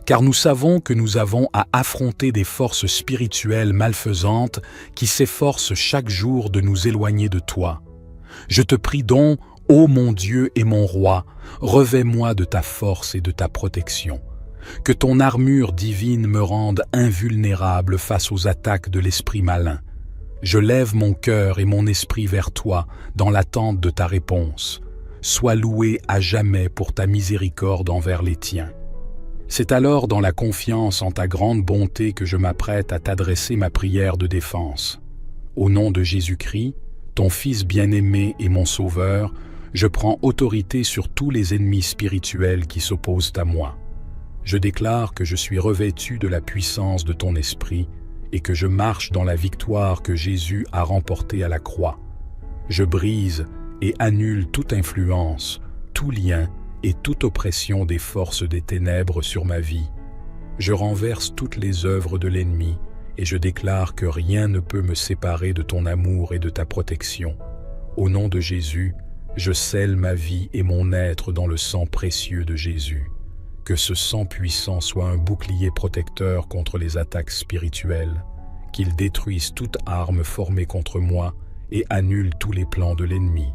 A: Car nous savons que nous avons à affronter des forces spirituelles malfaisantes qui s'efforcent chaque jour de nous éloigner de toi. Je te prie donc, Ô mon Dieu et mon roi, revêt-moi de ta force et de ta protection. Que ton armure divine me rende invulnérable face aux attaques de l'esprit malin. Je lève mon cœur et mon esprit vers toi dans l'attente de ta réponse. Sois loué à jamais pour ta miséricorde envers les tiens. C'est alors dans la confiance en ta grande bonté que je m'apprête à t'adresser ma prière de défense. Au nom de Jésus-Christ, ton Fils bien-aimé et mon Sauveur, je prends autorité sur tous les ennemis spirituels qui s'opposent à moi. Je déclare que je suis revêtu de la puissance de ton esprit et que je marche dans la victoire que Jésus a remportée à la croix. Je brise et annule toute influence, tout lien et toute oppression des forces des ténèbres sur ma vie. Je renverse toutes les œuvres de l'ennemi et je déclare que rien ne peut me séparer de ton amour et de ta protection. Au nom de Jésus, je scelle ma vie et mon être dans le sang précieux de Jésus. Que ce sang puissant soit un bouclier protecteur contre les attaques spirituelles, qu'il détruise toute arme formée contre moi et annule tous les plans de l'ennemi.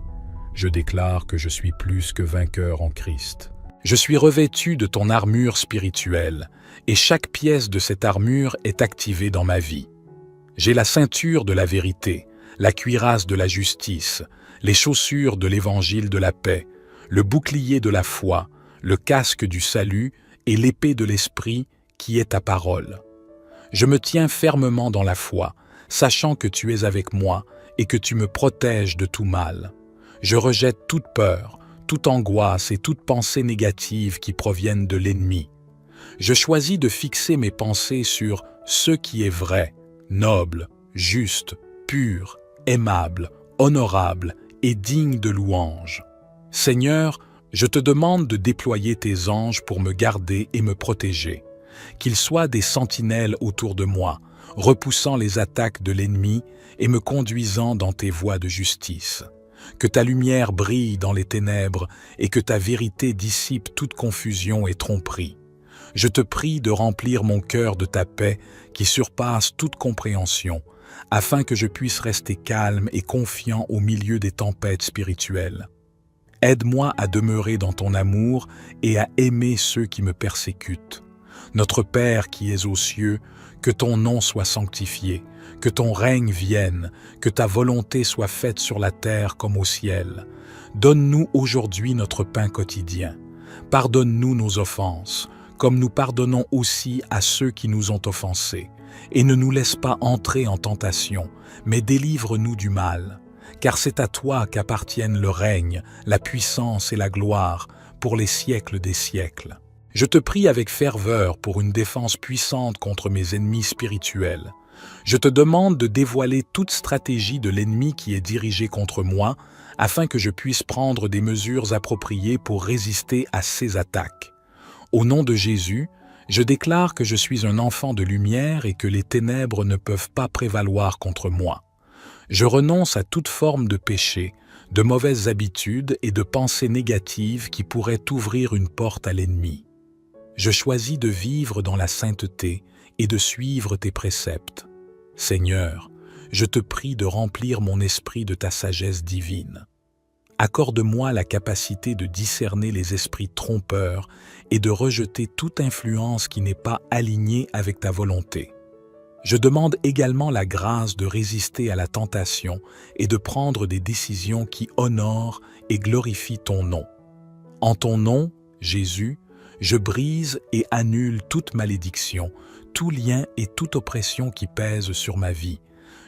A: Je déclare que je suis plus que vainqueur en Christ. Je suis revêtu de ton armure spirituelle, et chaque pièce de cette armure est activée dans ma vie. J'ai la ceinture de la vérité, la cuirasse de la justice, les chaussures de l'évangile de la paix, le bouclier de la foi, le casque du salut et l'épée de l'esprit qui est ta parole. Je me tiens fermement dans la foi, sachant que tu es avec moi et que tu me protèges de tout mal. Je rejette toute peur, toute angoisse et toute pensée négative qui proviennent de l'ennemi. Je choisis de fixer mes pensées sur ce qui est vrai, noble, juste, pur, aimable, honorable et digne de louange. Seigneur, je te demande de déployer tes anges pour me garder et me protéger, qu'ils soient des sentinelles autour de moi, repoussant les attaques de l'ennemi et me conduisant dans tes voies de justice. Que ta lumière brille dans les ténèbres et que ta vérité dissipe toute confusion et tromperie. Je te prie de remplir mon cœur de ta paix qui surpasse toute compréhension, afin que je puisse rester calme et confiant au milieu des tempêtes spirituelles. Aide-moi à demeurer dans ton amour et à aimer ceux qui me persécutent. Notre Père qui es aux cieux, que ton nom soit sanctifié, que ton règne vienne, que ta volonté soit faite sur la terre comme au ciel. Donne-nous aujourd'hui notre pain quotidien. Pardonne-nous nos offenses, comme nous pardonnons aussi à ceux qui nous ont offensés. Et ne nous laisse pas entrer en tentation, mais délivre-nous du mal. Car c'est à toi qu'appartiennent le règne, la puissance et la gloire pour les siècles des siècles. Je te prie avec ferveur pour une défense puissante contre mes ennemis spirituels. Je te demande de dévoiler toute stratégie de l'ennemi qui est dirigée contre moi, afin que je puisse prendre des mesures appropriées pour résister à ces attaques. Au nom de Jésus, je déclare que je suis un enfant de lumière et que les ténèbres ne peuvent pas prévaloir contre moi. Je renonce à toute forme de péché, de mauvaises habitudes et de pensées négatives qui pourraient ouvrir une porte à l'ennemi. Je choisis de vivre dans la sainteté et de suivre tes préceptes. Seigneur, je te prie de remplir mon esprit de ta sagesse divine. Accorde-moi la capacité de discerner les esprits trompeurs et de rejeter toute influence qui n'est pas alignée avec ta volonté. Je demande également la grâce de résister à la tentation et de prendre des décisions qui honorent et glorifient ton nom. En ton nom, Jésus, je brise et annule toute malédiction, tout lien et toute oppression qui pèse sur ma vie.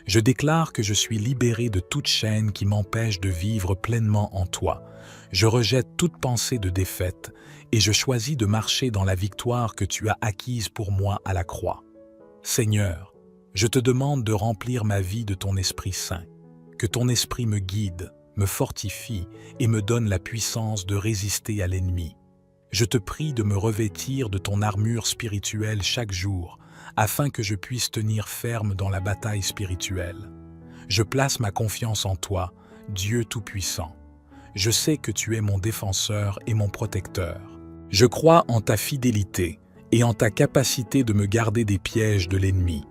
A: Je déclare que je suis libéré de toute chaîne qui m'empêche de vivre pleinement en toi. Je rejette toute pensée de défaite et je choisis de marcher dans la victoire que tu as acquise pour moi à la croix. Seigneur, je te demande de remplir ma vie de ton Esprit Saint, que ton Esprit me guide, me fortifie et me donne la puissance de résister à l'ennemi. Je te prie de me revêtir de ton armure spirituelle chaque jour, afin que je puisse tenir ferme dans la bataille spirituelle. Je place ma confiance en toi, Dieu Tout-Puissant. Je sais que tu es mon défenseur et mon protecteur. Je crois en ta fidélité et en ta capacité de me garder des pièges de l'ennemi.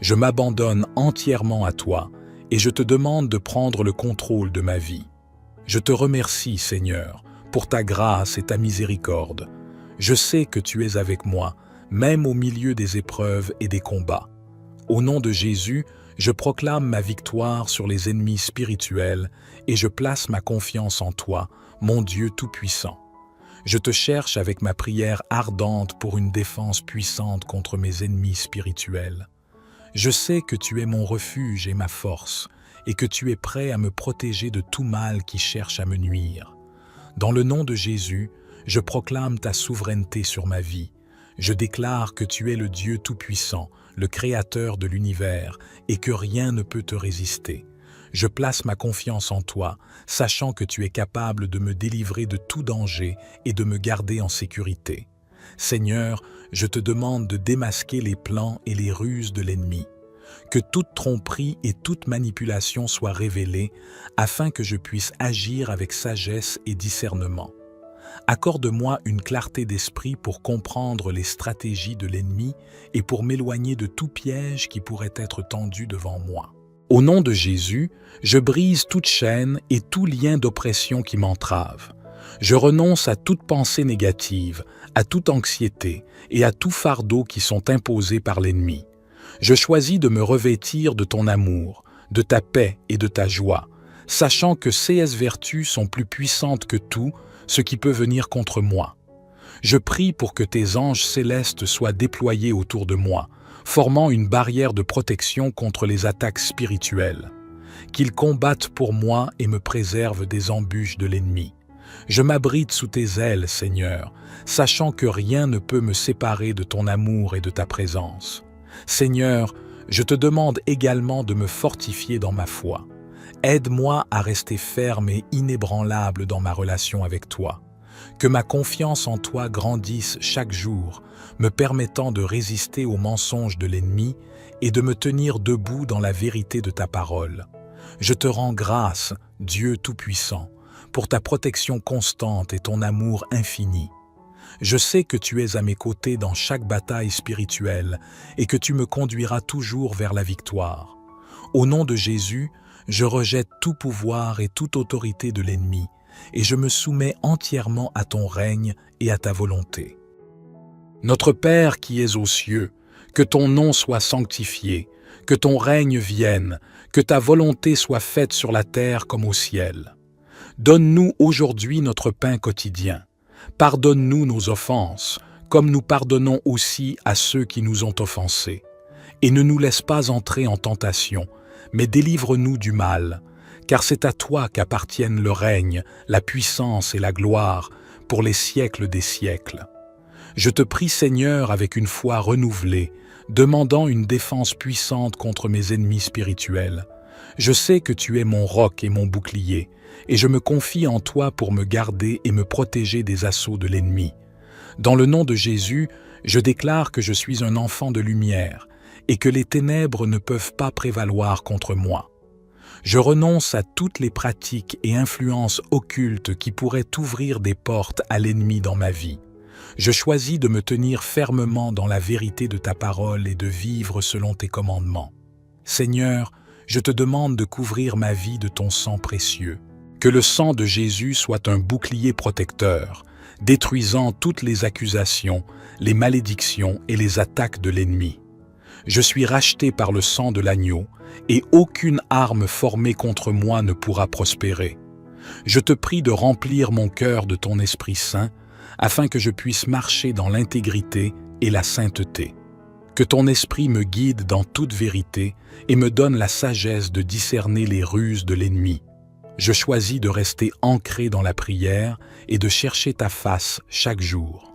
A: Je m'abandonne entièrement à toi et je te demande de prendre le contrôle de ma vie. Je te remercie, Seigneur, pour ta grâce et ta miséricorde. Je sais que tu es avec moi, même au milieu des épreuves et des combats. Au nom de Jésus, je proclame ma victoire sur les ennemis spirituels et je place ma confiance en toi, mon Dieu Tout-Puissant. Je te cherche avec ma prière ardente pour une défense puissante contre mes ennemis spirituels. Je sais que tu es mon refuge et ma force, et que tu es prêt à me protéger de tout mal qui cherche à me nuire. Dans le nom de Jésus, je proclame ta souveraineté sur ma vie. Je déclare que tu es le Dieu Tout-Puissant, le Créateur de l'univers, et que rien ne peut te résister. Je place ma confiance en toi, sachant que tu es capable de me délivrer de tout danger et de me garder en sécurité. Seigneur, je te demande de démasquer les plans et les ruses de l'ennemi. Que toute tromperie et toute manipulation soient révélées, afin que je puisse agir avec sagesse et discernement. Accorde-moi une clarté d'esprit pour comprendre les stratégies de l'ennemi et pour m'éloigner de tout piège qui pourrait être tendu devant moi. Au nom de Jésus, je brise toute chaîne et tout lien d'oppression qui m'entrave. Je renonce à toute pensée négative, à toute anxiété et à tout fardeau qui sont imposés par l'ennemi. Je choisis de me revêtir de ton amour, de ta paix et de ta joie, sachant que ces vertus sont plus puissantes que tout ce qui peut venir contre moi. Je prie pour que tes anges célestes soient déployés autour de moi, formant une barrière de protection contre les attaques spirituelles. Qu'ils combattent pour moi et me préservent des embûches de l'ennemi. Je m'abrite sous tes ailes, Seigneur, sachant que rien ne peut me séparer de ton amour et de ta présence. Seigneur, je te demande également de me fortifier dans ma foi. Aide-moi à rester ferme et inébranlable dans ma relation avec toi. Que ma confiance en toi grandisse chaque jour, me permettant de résister aux mensonges de l'ennemi et de me tenir debout dans la vérité de ta parole. Je te rends grâce, Dieu Tout-Puissant, pour ta protection constante et ton amour infini. Je sais que tu es à mes côtés dans chaque bataille spirituelle et que tu me conduiras toujours vers la victoire. Au nom de Jésus, je rejette tout pouvoir et toute autorité de l'ennemi et je me soumets entièrement à ton règne et à ta volonté. Notre Père qui es aux cieux, que ton nom soit sanctifié, que ton règne vienne, que ta volonté soit faite sur la terre comme au ciel. Donne-nous aujourd'hui notre pain quotidien. Pardonne-nous nos offenses, comme nous pardonnons aussi à ceux qui nous ont offensés. Et ne nous laisse pas entrer en tentation, mais délivre-nous du mal, car c'est à toi qu'appartiennent le règne, la puissance et la gloire pour les siècles des siècles. Je te prie, Seigneur, avec une foi renouvelée, demandant une défense puissante contre mes ennemis spirituels. Je sais que tu es mon roc et mon bouclier, et je me confie en toi pour me garder et me protéger des assauts de l'ennemi. Dans le nom de Jésus, je déclare que je suis un enfant de lumière, et que les ténèbres ne peuvent pas prévaloir contre moi. Je renonce à toutes les pratiques et influences occultes qui pourraient ouvrir des portes à l'ennemi dans ma vie. Je choisis de me tenir fermement dans la vérité de ta parole et de vivre selon tes commandements. Seigneur, je te demande de couvrir ma vie de ton sang précieux. Que le sang de Jésus soit un bouclier protecteur, détruisant toutes les accusations, les malédictions et les attaques de l'ennemi. Je suis racheté par le sang de l'agneau, et aucune arme formée contre moi ne pourra prospérer. Je te prie de remplir mon cœur de ton Esprit Saint, afin que je puisse marcher dans l'intégrité et la sainteté. Que ton esprit me guide dans toute vérité et me donne la sagesse de discerner les ruses de l'ennemi. Je choisis de rester ancré dans la prière et de chercher ta face chaque jour.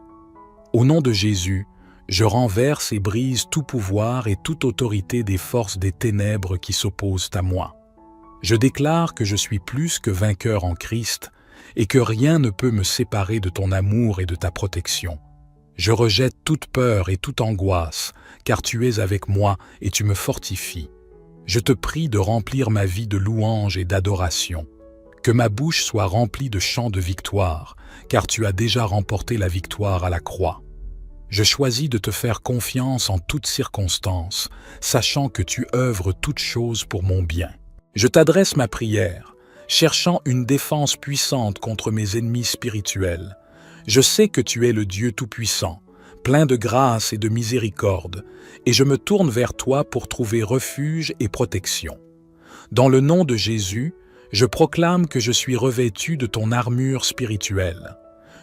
A: Au nom de Jésus, je renverse et brise tout pouvoir et toute autorité des forces des ténèbres qui s'opposent à moi. Je déclare que je suis plus que vainqueur en Christ et que rien ne peut me séparer de ton amour et de ta protection. Je rejette toute peur et toute angoisse, car tu es avec moi et tu me fortifies. Je te prie de remplir ma vie de louanges et d'adoration. Que ma bouche soit remplie de chants de victoire, car tu as déjà remporté la victoire à la croix. Je choisis de te faire confiance en toutes circonstances, sachant que tu œuvres toutes choses pour mon bien. Je t'adresse ma prière, cherchant une défense puissante contre mes ennemis spirituels. Je sais que tu es le Dieu Tout-Puissant, plein de grâce et de miséricorde, et je me tourne vers toi pour trouver refuge et protection. Dans le nom de Jésus, je proclame que je suis revêtu de ton armure spirituelle.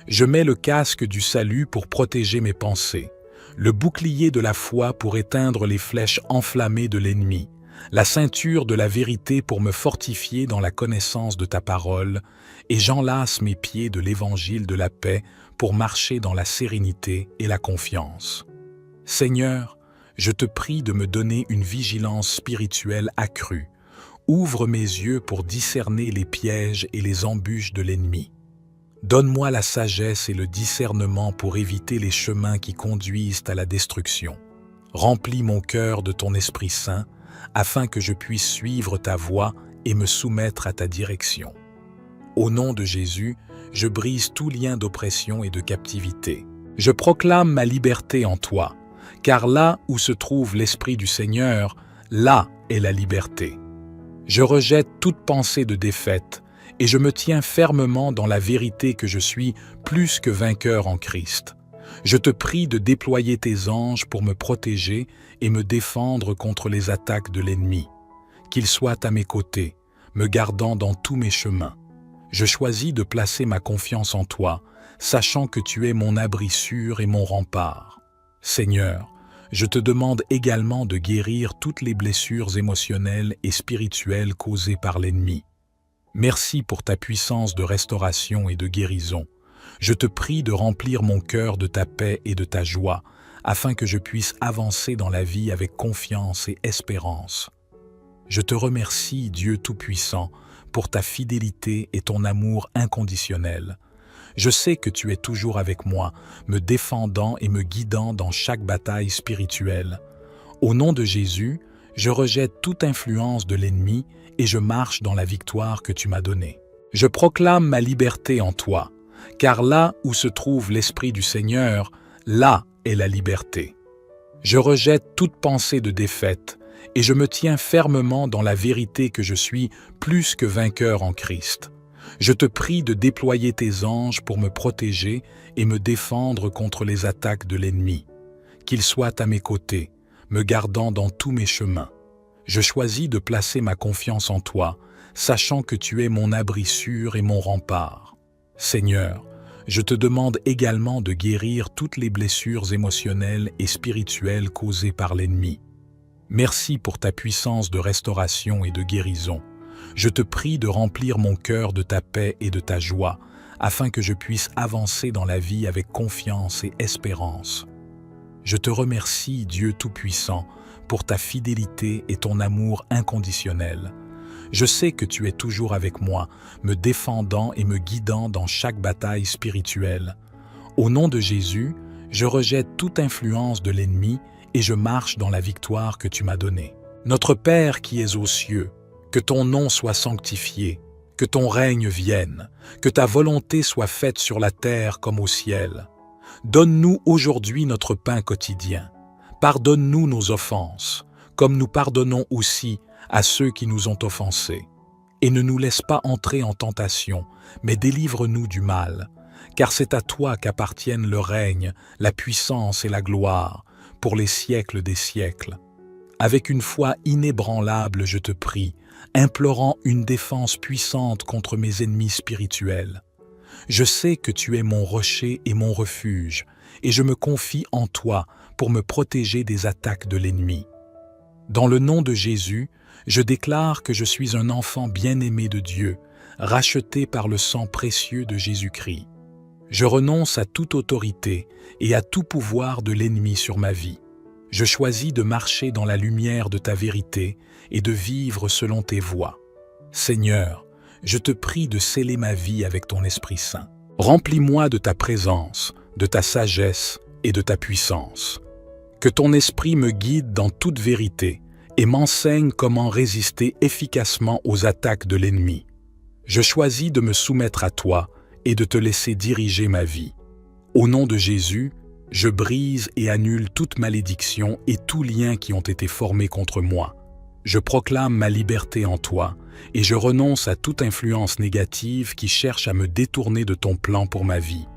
A: Je mets le casque du salut pour protéger mes pensées, le bouclier de la foi pour éteindre les flèches enflammées de l'ennemi, la ceinture de la vérité pour me fortifier dans la connaissance de ta parole, et j'enlace mes pieds de l'évangile de la paix pour marcher dans la sérénité et la confiance. Seigneur, je te prie de me donner une vigilance spirituelle accrue. Ouvre mes yeux pour discerner les pièges et les embûches de l'ennemi. Donne-moi la sagesse et le discernement pour éviter les chemins qui conduisent à la destruction. Remplis mon cœur de ton Esprit Saint, afin que je puisse suivre ta voie et me soumettre à ta direction. Au nom de Jésus, je brise tout lien d'oppression et de captivité. Je proclame ma liberté en toi, car là où se trouve l'Esprit du Seigneur, là est la liberté. Je rejette toute pensée de défaite et je me tiens fermement dans la vérité que je suis plus que vainqueur en Christ. Je te prie de déployer tes anges pour me protéger et me défendre contre les attaques de l'ennemi. Qu'ils soient à mes côtés, me gardant dans tous mes chemins. Je choisis de placer ma confiance en toi, sachant que tu es mon abri sûr et mon rempart. Seigneur, je te demande également de guérir toutes les blessures émotionnelles et spirituelles causées par l'ennemi. Merci pour ta puissance de restauration et de guérison. Je te prie de remplir mon cœur de ta paix et de ta joie, afin que je puisse avancer dans la vie avec confiance et espérance. Je te remercie, Dieu Tout-Puissant, pour ta fidélité et ton amour inconditionnel. Je sais que tu es toujours avec moi, me défendant et me guidant dans chaque bataille spirituelle. Au nom de Jésus, je rejette toute influence de l'ennemi et je marche dans la victoire que tu m'as donnée. Je proclame ma liberté en toi, car là où se trouve l'Esprit du Seigneur, là est la liberté. Je rejette toute pensée de défaite et je me tiens fermement dans la vérité que je suis plus que vainqueur en Christ. Je te prie de déployer tes anges pour me protéger et me défendre contre les attaques de l'ennemi. Qu'ils soient à mes côtés, me gardant dans tous mes chemins. Je choisis de placer ma confiance en toi, sachant que tu es mon abri sûr et mon rempart. Seigneur, je te demande également de guérir toutes les blessures émotionnelles et spirituelles causées par l'ennemi. Merci pour ta puissance de restauration et de guérison. Je te prie de remplir mon cœur de ta paix et de ta joie, afin que je puisse avancer dans la vie avec confiance et espérance. Je te remercie, Dieu Tout-Puissant, pour ta fidélité et ton amour inconditionnel. Je sais que tu es toujours avec moi, me défendant et me guidant dans chaque bataille spirituelle. Au nom de Jésus, je rejette toute influence de l'ennemi et je marche dans la victoire que tu m'as donnée. Notre Père qui es aux cieux, que ton nom soit sanctifié, que ton règne vienne, que ta volonté soit faite sur la terre comme au ciel. Donne-nous aujourd'hui notre pain quotidien. Pardonne-nous nos offenses, comme nous pardonnons aussi à ceux qui nous ont offensés. Et ne nous laisse pas entrer en tentation, mais délivre-nous du mal, car c'est à toi qu'appartiennent le règne, la puissance et la gloire, pour les siècles des siècles. Avec une foi inébranlable, je te prie, implorant une défense puissante contre mes ennemis spirituels. Je sais que tu es mon rocher et mon refuge, et je me confie en toi pour me protéger des attaques de l'ennemi. Dans le nom de Jésus, je déclare que je suis un enfant bien-aimé de Dieu, racheté par le sang précieux de Jésus-Christ. Je renonce à toute autorité et à tout pouvoir de l'ennemi sur ma vie. Je choisis de marcher dans la lumière de ta vérité et de vivre selon tes voies. Seigneur, je te prie de sceller ma vie avec ton Esprit Saint. Remplis-moi de ta présence, de ta sagesse et de ta puissance. Que ton esprit me guide dans toute vérité et m'enseigne comment résister efficacement aux attaques de l'ennemi. Je choisis de me soumettre à toi et de te laisser diriger ma vie. Au nom de Jésus, je brise et annule toute malédiction et tout lien qui ont été formés contre moi. Je proclame ma liberté en toi, et je renonce à toute influence négative qui cherche à me détourner de ton plan pour ma vie.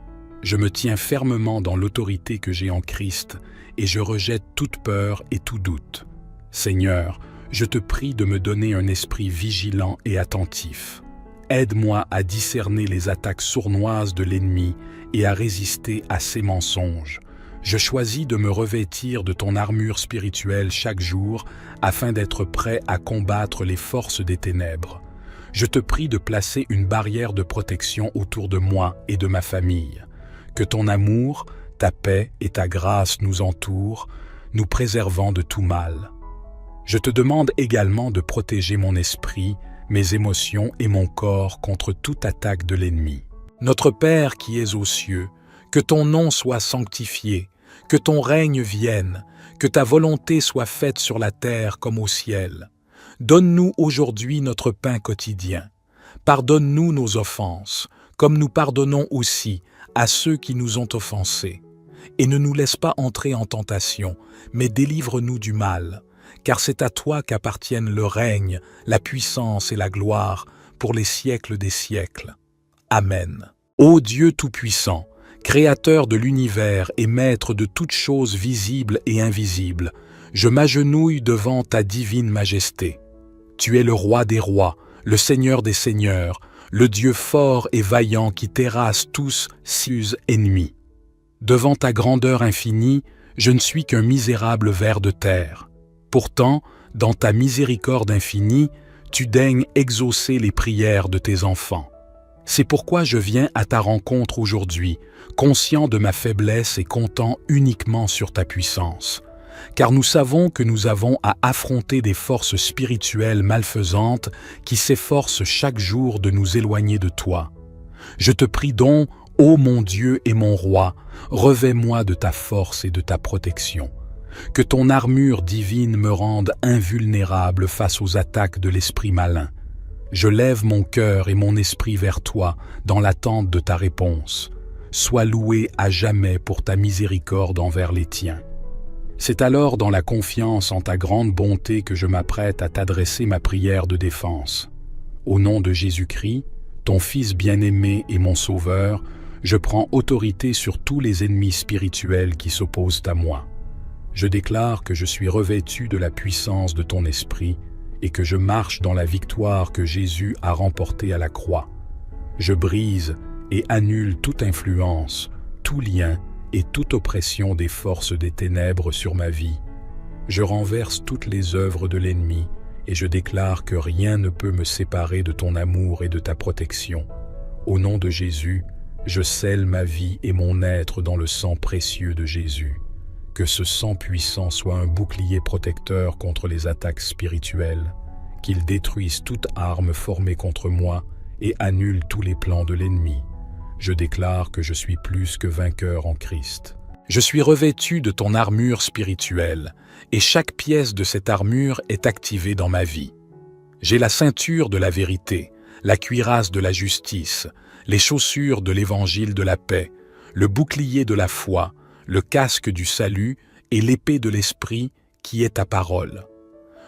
A: Je me tiens fermement dans l'autorité que j'ai en Christ, et je rejette toute peur et tout doute. Seigneur, je te prie de me donner un esprit vigilant et attentif. Aide-moi à discerner les attaques sournoises de l'ennemi et à résister à ses mensonges. Je choisis de me revêtir de ton armure spirituelle chaque jour afin d'être prêt à combattre les forces des ténèbres. Je te prie de placer une barrière de protection autour de moi et de ma famille. Que ton amour, ta paix et ta grâce nous entourent, nous préservant de tout mal. Je te demande également de protéger mon esprit, mes émotions et mon corps contre toute attaque de l'ennemi. Notre Père qui es aux cieux, que ton nom soit sanctifié, que ton règne vienne, que ta volonté soit faite sur la terre comme au ciel. Donne-nous aujourd'hui notre pain quotidien. Pardonne-nous nos offenses, comme nous pardonnons aussi à ceux qui nous ont offensés. Et ne nous laisse pas entrer en tentation, mais délivre-nous du mal, car c'est à toi qu'appartiennent le règne, la puissance et la gloire pour les siècles des siècles. Amen. Ô Dieu Tout-Puissant, Créateur de l'univers et Maître de toutes choses visibles et invisibles, je m'agenouille devant ta divine majesté. Tu es le Roi des rois, le Seigneur des seigneurs, le Dieu fort et vaillant qui terrasse tous ses ennemis. Devant ta grandeur infinie, je ne suis qu'un misérable ver de terre. Pourtant, dans ta miséricorde infinie, tu daignes exaucer les prières de tes enfants. C'est pourquoi je viens à ta rencontre aujourd'hui, conscient de ma faiblesse et comptant uniquement sur ta puissance. Car nous savons que nous avons à affronter des forces spirituelles malfaisantes qui s'efforcent chaque jour de nous éloigner de toi. Je te prie donc, ô mon Dieu et mon Roi, revêt-moi de ta force et de ta protection. Que ton armure divine me rende invulnérable face aux attaques de l'esprit malin. Je lève mon cœur et mon esprit vers toi dans l'attente de ta réponse. Sois loué à jamais pour ta miséricorde envers les tiens. C'est alors dans la confiance en ta grande bonté que je m'apprête à t'adresser ma prière de défense. Au nom de Jésus-Christ, ton Fils bien-aimé et mon Sauveur, je prends autorité sur tous les ennemis spirituels qui s'opposent à moi. Je déclare que je suis revêtu de la puissance de ton esprit et que je marche dans la victoire que Jésus a remportée à la croix. Je brise et annule toute influence, tout lien et toute oppression des forces des ténèbres sur ma vie. Je renverse toutes les œuvres de l'ennemi et je déclare que rien ne peut me séparer de ton amour et de ta protection. Au nom de Jésus, je scelle ma vie et mon être dans le sang précieux de Jésus. Que ce sang puissant soit un bouclier protecteur contre les attaques spirituelles, qu'il détruise toute arme formée contre moi et annule tous les plans de l'ennemi. Je déclare que je suis plus que vainqueur en Christ. Je suis revêtu de ton armure spirituelle, et chaque pièce de cette armure est activée dans ma vie. J'ai la ceinture de la vérité, la cuirasse de la justice, les chaussures de l'évangile de la paix, le bouclier de la foi, le casque du salut et l'épée de l'esprit qui est ta parole.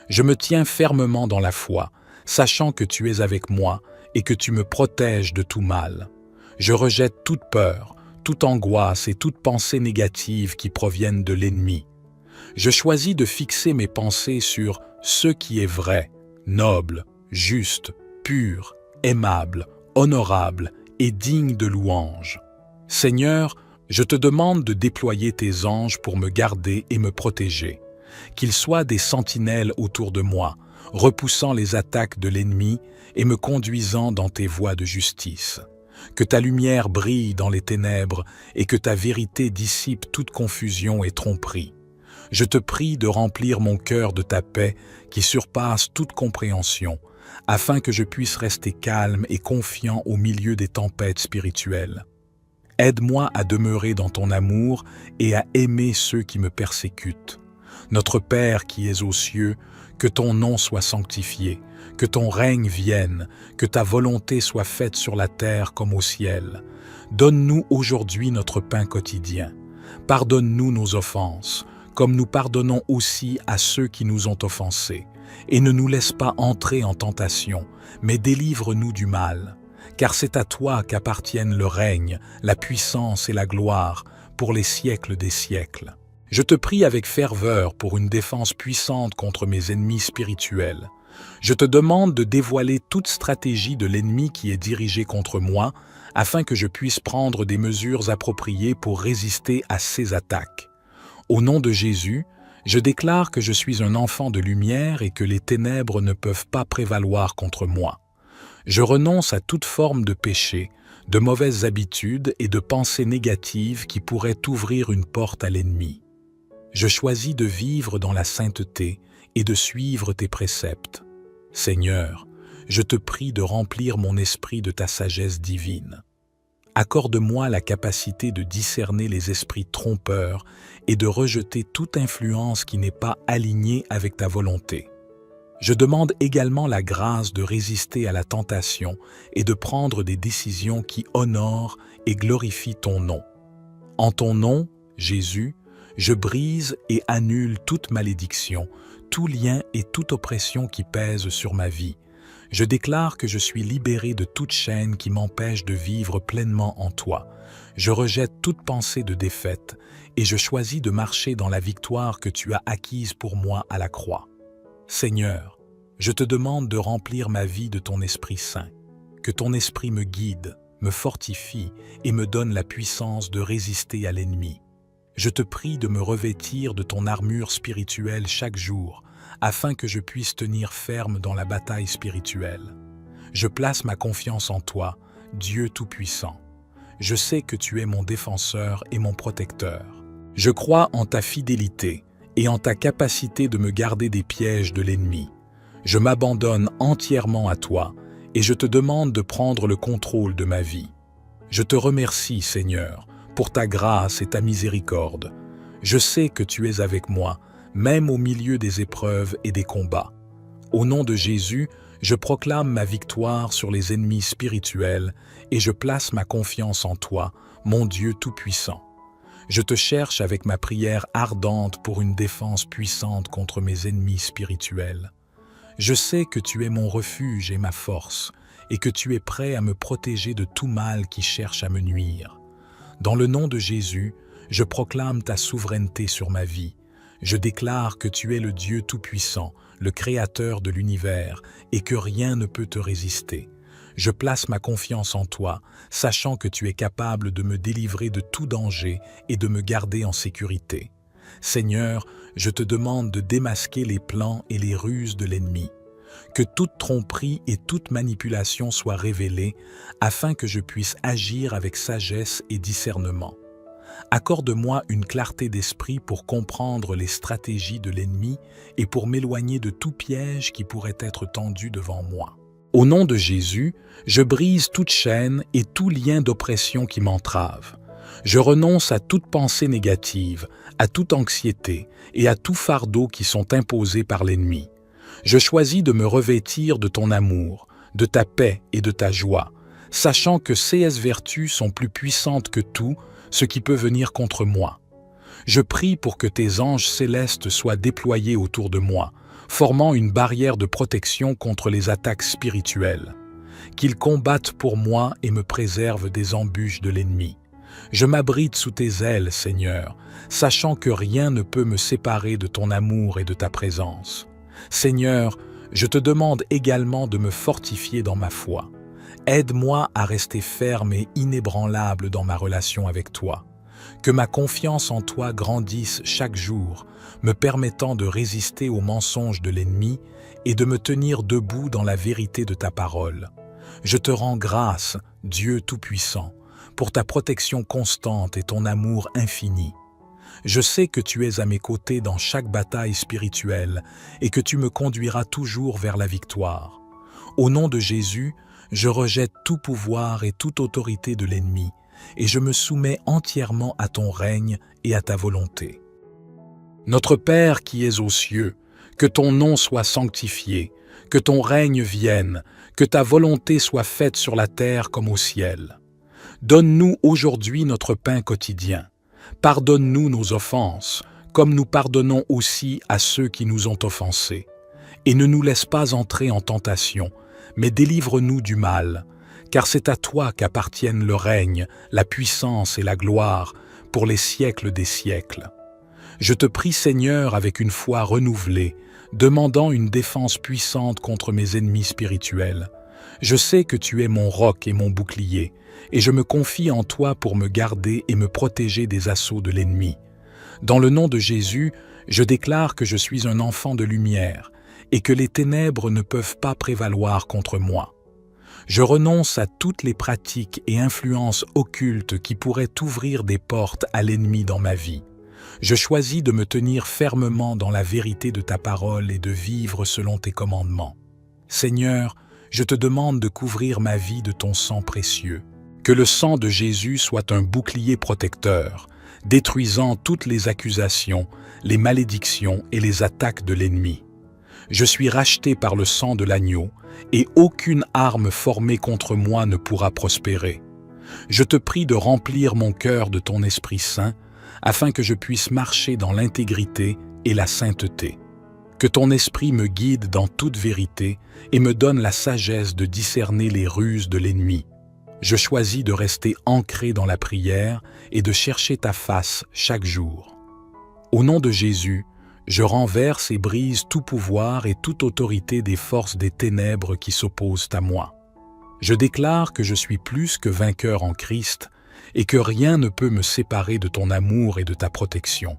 A: Je me tiens fermement dans la foi, sachant que tu es avec moi et que tu me protèges de tout mal. Je rejette toute peur, toute angoisse et toute pensée négative qui proviennent de l'ennemi. Je choisis de fixer mes pensées sur ce qui est vrai, noble, juste, pur, aimable, honorable et digne de louange. Seigneur, je te demande de déployer tes anges pour me garder et me protéger, qu'ils soient des sentinelles autour de moi, repoussant les attaques de l'ennemi et me conduisant dans tes voies de justice. Que ta lumière brille dans les ténèbres et que ta vérité dissipe toute confusion et tromperie. Je te prie de remplir mon cœur de ta paix qui surpasse toute compréhension, afin que je puisse rester calme et confiant au milieu des tempêtes spirituelles. Aide-moi à demeurer dans ton amour et à aimer ceux qui me persécutent. Notre Père qui es aux cieux, que ton nom soit sanctifié, que ton règne vienne, que ta volonté soit faite sur la terre comme au ciel. Donne-nous aujourd'hui notre pain quotidien. Pardonne-nous nos offenses, comme nous pardonnons aussi à ceux qui nous ont offensés. et ne nous laisse pas entrer en tentation, mais délivre-nous du mal. Car c'est à toi qu'appartiennent le règne, la puissance et la gloire pour les siècles des siècles. Je te prie avec ferveur pour une défense puissante contre mes ennemis spirituels. Je te demande de dévoiler toute stratégie de l'ennemi qui est dirigée contre moi, afin que je puisse prendre des mesures appropriées pour résister à ces attaques. Au nom de Jésus, je déclare que je suis un enfant de lumière et que les ténèbres ne peuvent pas prévaloir contre moi. Je renonce à toute forme de péché, de mauvaises habitudes et de pensées négatives qui pourraient ouvrir une porte à l'ennemi. Je choisis de vivre dans la sainteté et de suivre tes préceptes. Seigneur, je te prie de remplir mon esprit de ta sagesse divine. Accorde-moi la capacité de discerner les esprits trompeurs et de rejeter toute influence qui n'est pas alignée avec ta volonté. Je demande également la grâce de résister à la tentation et de prendre des décisions qui honorent et glorifient ton nom. En ton nom, Jésus, je brise et annule toute malédiction, tout lien et toute oppression qui pèse sur ma vie. Je déclare que je suis libéré de toute chaîne qui m'empêche de vivre pleinement en toi. Je rejette toute pensée de défaite et je choisis de marcher dans la victoire que tu as acquise pour moi à la croix. Seigneur, je te demande de remplir ma vie de ton Esprit Saint, que ton Esprit me guide, me fortifie et me donne la puissance de résister à l'ennemi. Je te prie de me revêtir de ton armure spirituelle chaque jour, afin que je puisse tenir ferme dans la bataille spirituelle. Je place ma confiance en toi, Dieu Tout-Puissant. Je sais que tu es mon défenseur et mon protecteur. Je crois en ta fidélité et en ta capacité de me garder des pièges de l'ennemi. Je m'abandonne entièrement à toi et je te demande de prendre le contrôle de ma vie. Je te remercie, Seigneur, pour ta grâce et ta miséricorde. Je sais que tu es avec moi, même au milieu des épreuves et des combats. Au nom de Jésus, je proclame ma victoire sur les ennemis spirituels et je place ma confiance en toi, mon Dieu Tout-Puissant. Je te cherche avec ma prière ardente pour une défense puissante contre mes ennemis spirituels. Je sais que tu es mon refuge et ma force, et que tu es prêt à me protéger de tout mal qui cherche à me nuire. Dans le nom de Jésus, je proclame ta souveraineté sur ma vie. Je déclare que tu es le Dieu Tout-Puissant, le Créateur de l'univers, et que rien ne peut te résister. Je place ma confiance en toi, sachant que tu es capable de me délivrer de tout danger et de me garder en sécurité. Seigneur, je te demande de démasquer les plans et les ruses de l'ennemi. Que toute tromperie et toute manipulation soient révélées, afin que je puisse agir avec sagesse et discernement. Accorde-moi une clarté d'esprit pour comprendre les stratégies de l'ennemi et pour m'éloigner de tout piège qui pourrait être tendu devant moi. Au nom de Jésus, je brise toute chaîne et tout lien d'oppression qui m'entrave. Je renonce à toute pensée négative, à toute anxiété et à tout fardeau qui sont imposés par l'ennemi. Je choisis de me revêtir de ton amour, de ta paix et de ta joie, sachant que ces vertus sont plus puissantes que tout ce qui peut venir contre moi. Je prie pour que tes anges célestes soient déployés autour de moi, formant une barrière de protection contre les attaques spirituelles. Qu'ils combattent pour moi et me préservent des embûches de l'ennemi. Je m'abrite sous tes ailes, Seigneur, sachant que rien ne peut me séparer de ton amour et de ta présence. Seigneur, je te demande également de me fortifier dans ma foi. Aide-moi à rester ferme et inébranlable dans ma relation avec toi. Que ma confiance en toi grandisse chaque jour, me permettant de résister aux mensonges de l'ennemi et de me tenir debout dans la vérité de ta parole. Je te rends grâce, Dieu Tout-Puissant, pour ta protection constante et ton amour infini. Je sais que tu es à mes côtés dans chaque bataille spirituelle et que tu me conduiras toujours vers la victoire. Au nom de Jésus, je rejette tout pouvoir et toute autorité de l'ennemi et je me soumets entièrement à ton règne et à ta volonté. Notre Père qui es aux cieux, que ton nom soit sanctifié, que ton règne vienne, que ta volonté soit faite sur la terre comme au ciel. Donne-nous aujourd'hui notre pain quotidien. Pardonne-nous nos offenses, comme nous pardonnons aussi à ceux qui nous ont offensés. et ne nous laisse pas entrer en tentation, mais délivre-nous du mal, car c'est à toi qu'appartiennent le règne, la puissance et la gloire, pour les siècles des siècles. Je te prie, Seigneur, avec une foi renouvelée, demandant une défense puissante contre mes ennemis spirituels. Je sais que tu es mon roc et mon bouclier, et je me confie en toi pour me garder et me protéger des assauts de l'ennemi. Dans le nom de Jésus, je déclare que je suis un enfant de lumière, et que les ténèbres ne peuvent pas prévaloir contre moi. Je renonce à toutes les pratiques et influences occultes qui pourraient ouvrir des portes à l'ennemi dans ma vie. Je choisis de me tenir fermement dans la vérité de ta parole et de vivre selon tes commandements. Seigneur, je te demande de couvrir ma vie de ton sang précieux. Que le sang de Jésus soit un bouclier protecteur, détruisant toutes les accusations, les malédictions et les attaques de l'ennemi. Je suis racheté par le sang de l'agneau, et aucune arme formée contre moi ne pourra prospérer. Je te prie de remplir mon cœur de ton Esprit Saint, afin que je puisse marcher dans l'intégrité et la sainteté. Que ton Esprit me guide dans toute vérité et me donne la sagesse de discerner les ruses de l'ennemi. Je choisis de rester ancré dans la prière et de chercher ta face chaque jour. Au nom de Jésus, je renverse et brise tout pouvoir et toute autorité des forces des ténèbres qui s'opposent à moi. Je déclare que je suis plus que vainqueur en Christ et que rien ne peut me séparer de ton amour et de ta protection.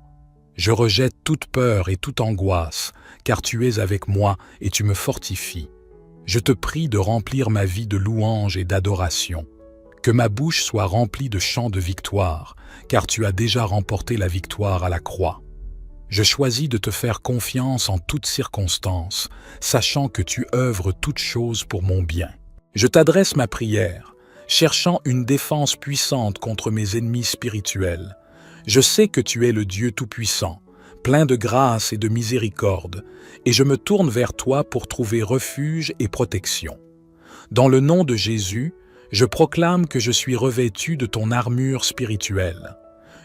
A: Je rejette toute peur et toute angoisse, car tu es avec moi et tu me fortifies. Je te prie de remplir ma vie de louanges et d'adoration. Que ma bouche soit remplie de chants de victoire, car tu as déjà remporté la victoire à la croix. Je choisis de te faire confiance en toutes circonstances, sachant que tu œuvres toutes choses pour mon bien. Je t'adresse ma prière, cherchant une défense puissante contre mes ennemis spirituels. Je sais que tu es le Dieu Tout-Puissant, plein de grâce et de miséricorde, et je me tourne vers toi pour trouver refuge et protection. Dans le nom de Jésus, je proclame que je suis revêtu de ton armure spirituelle.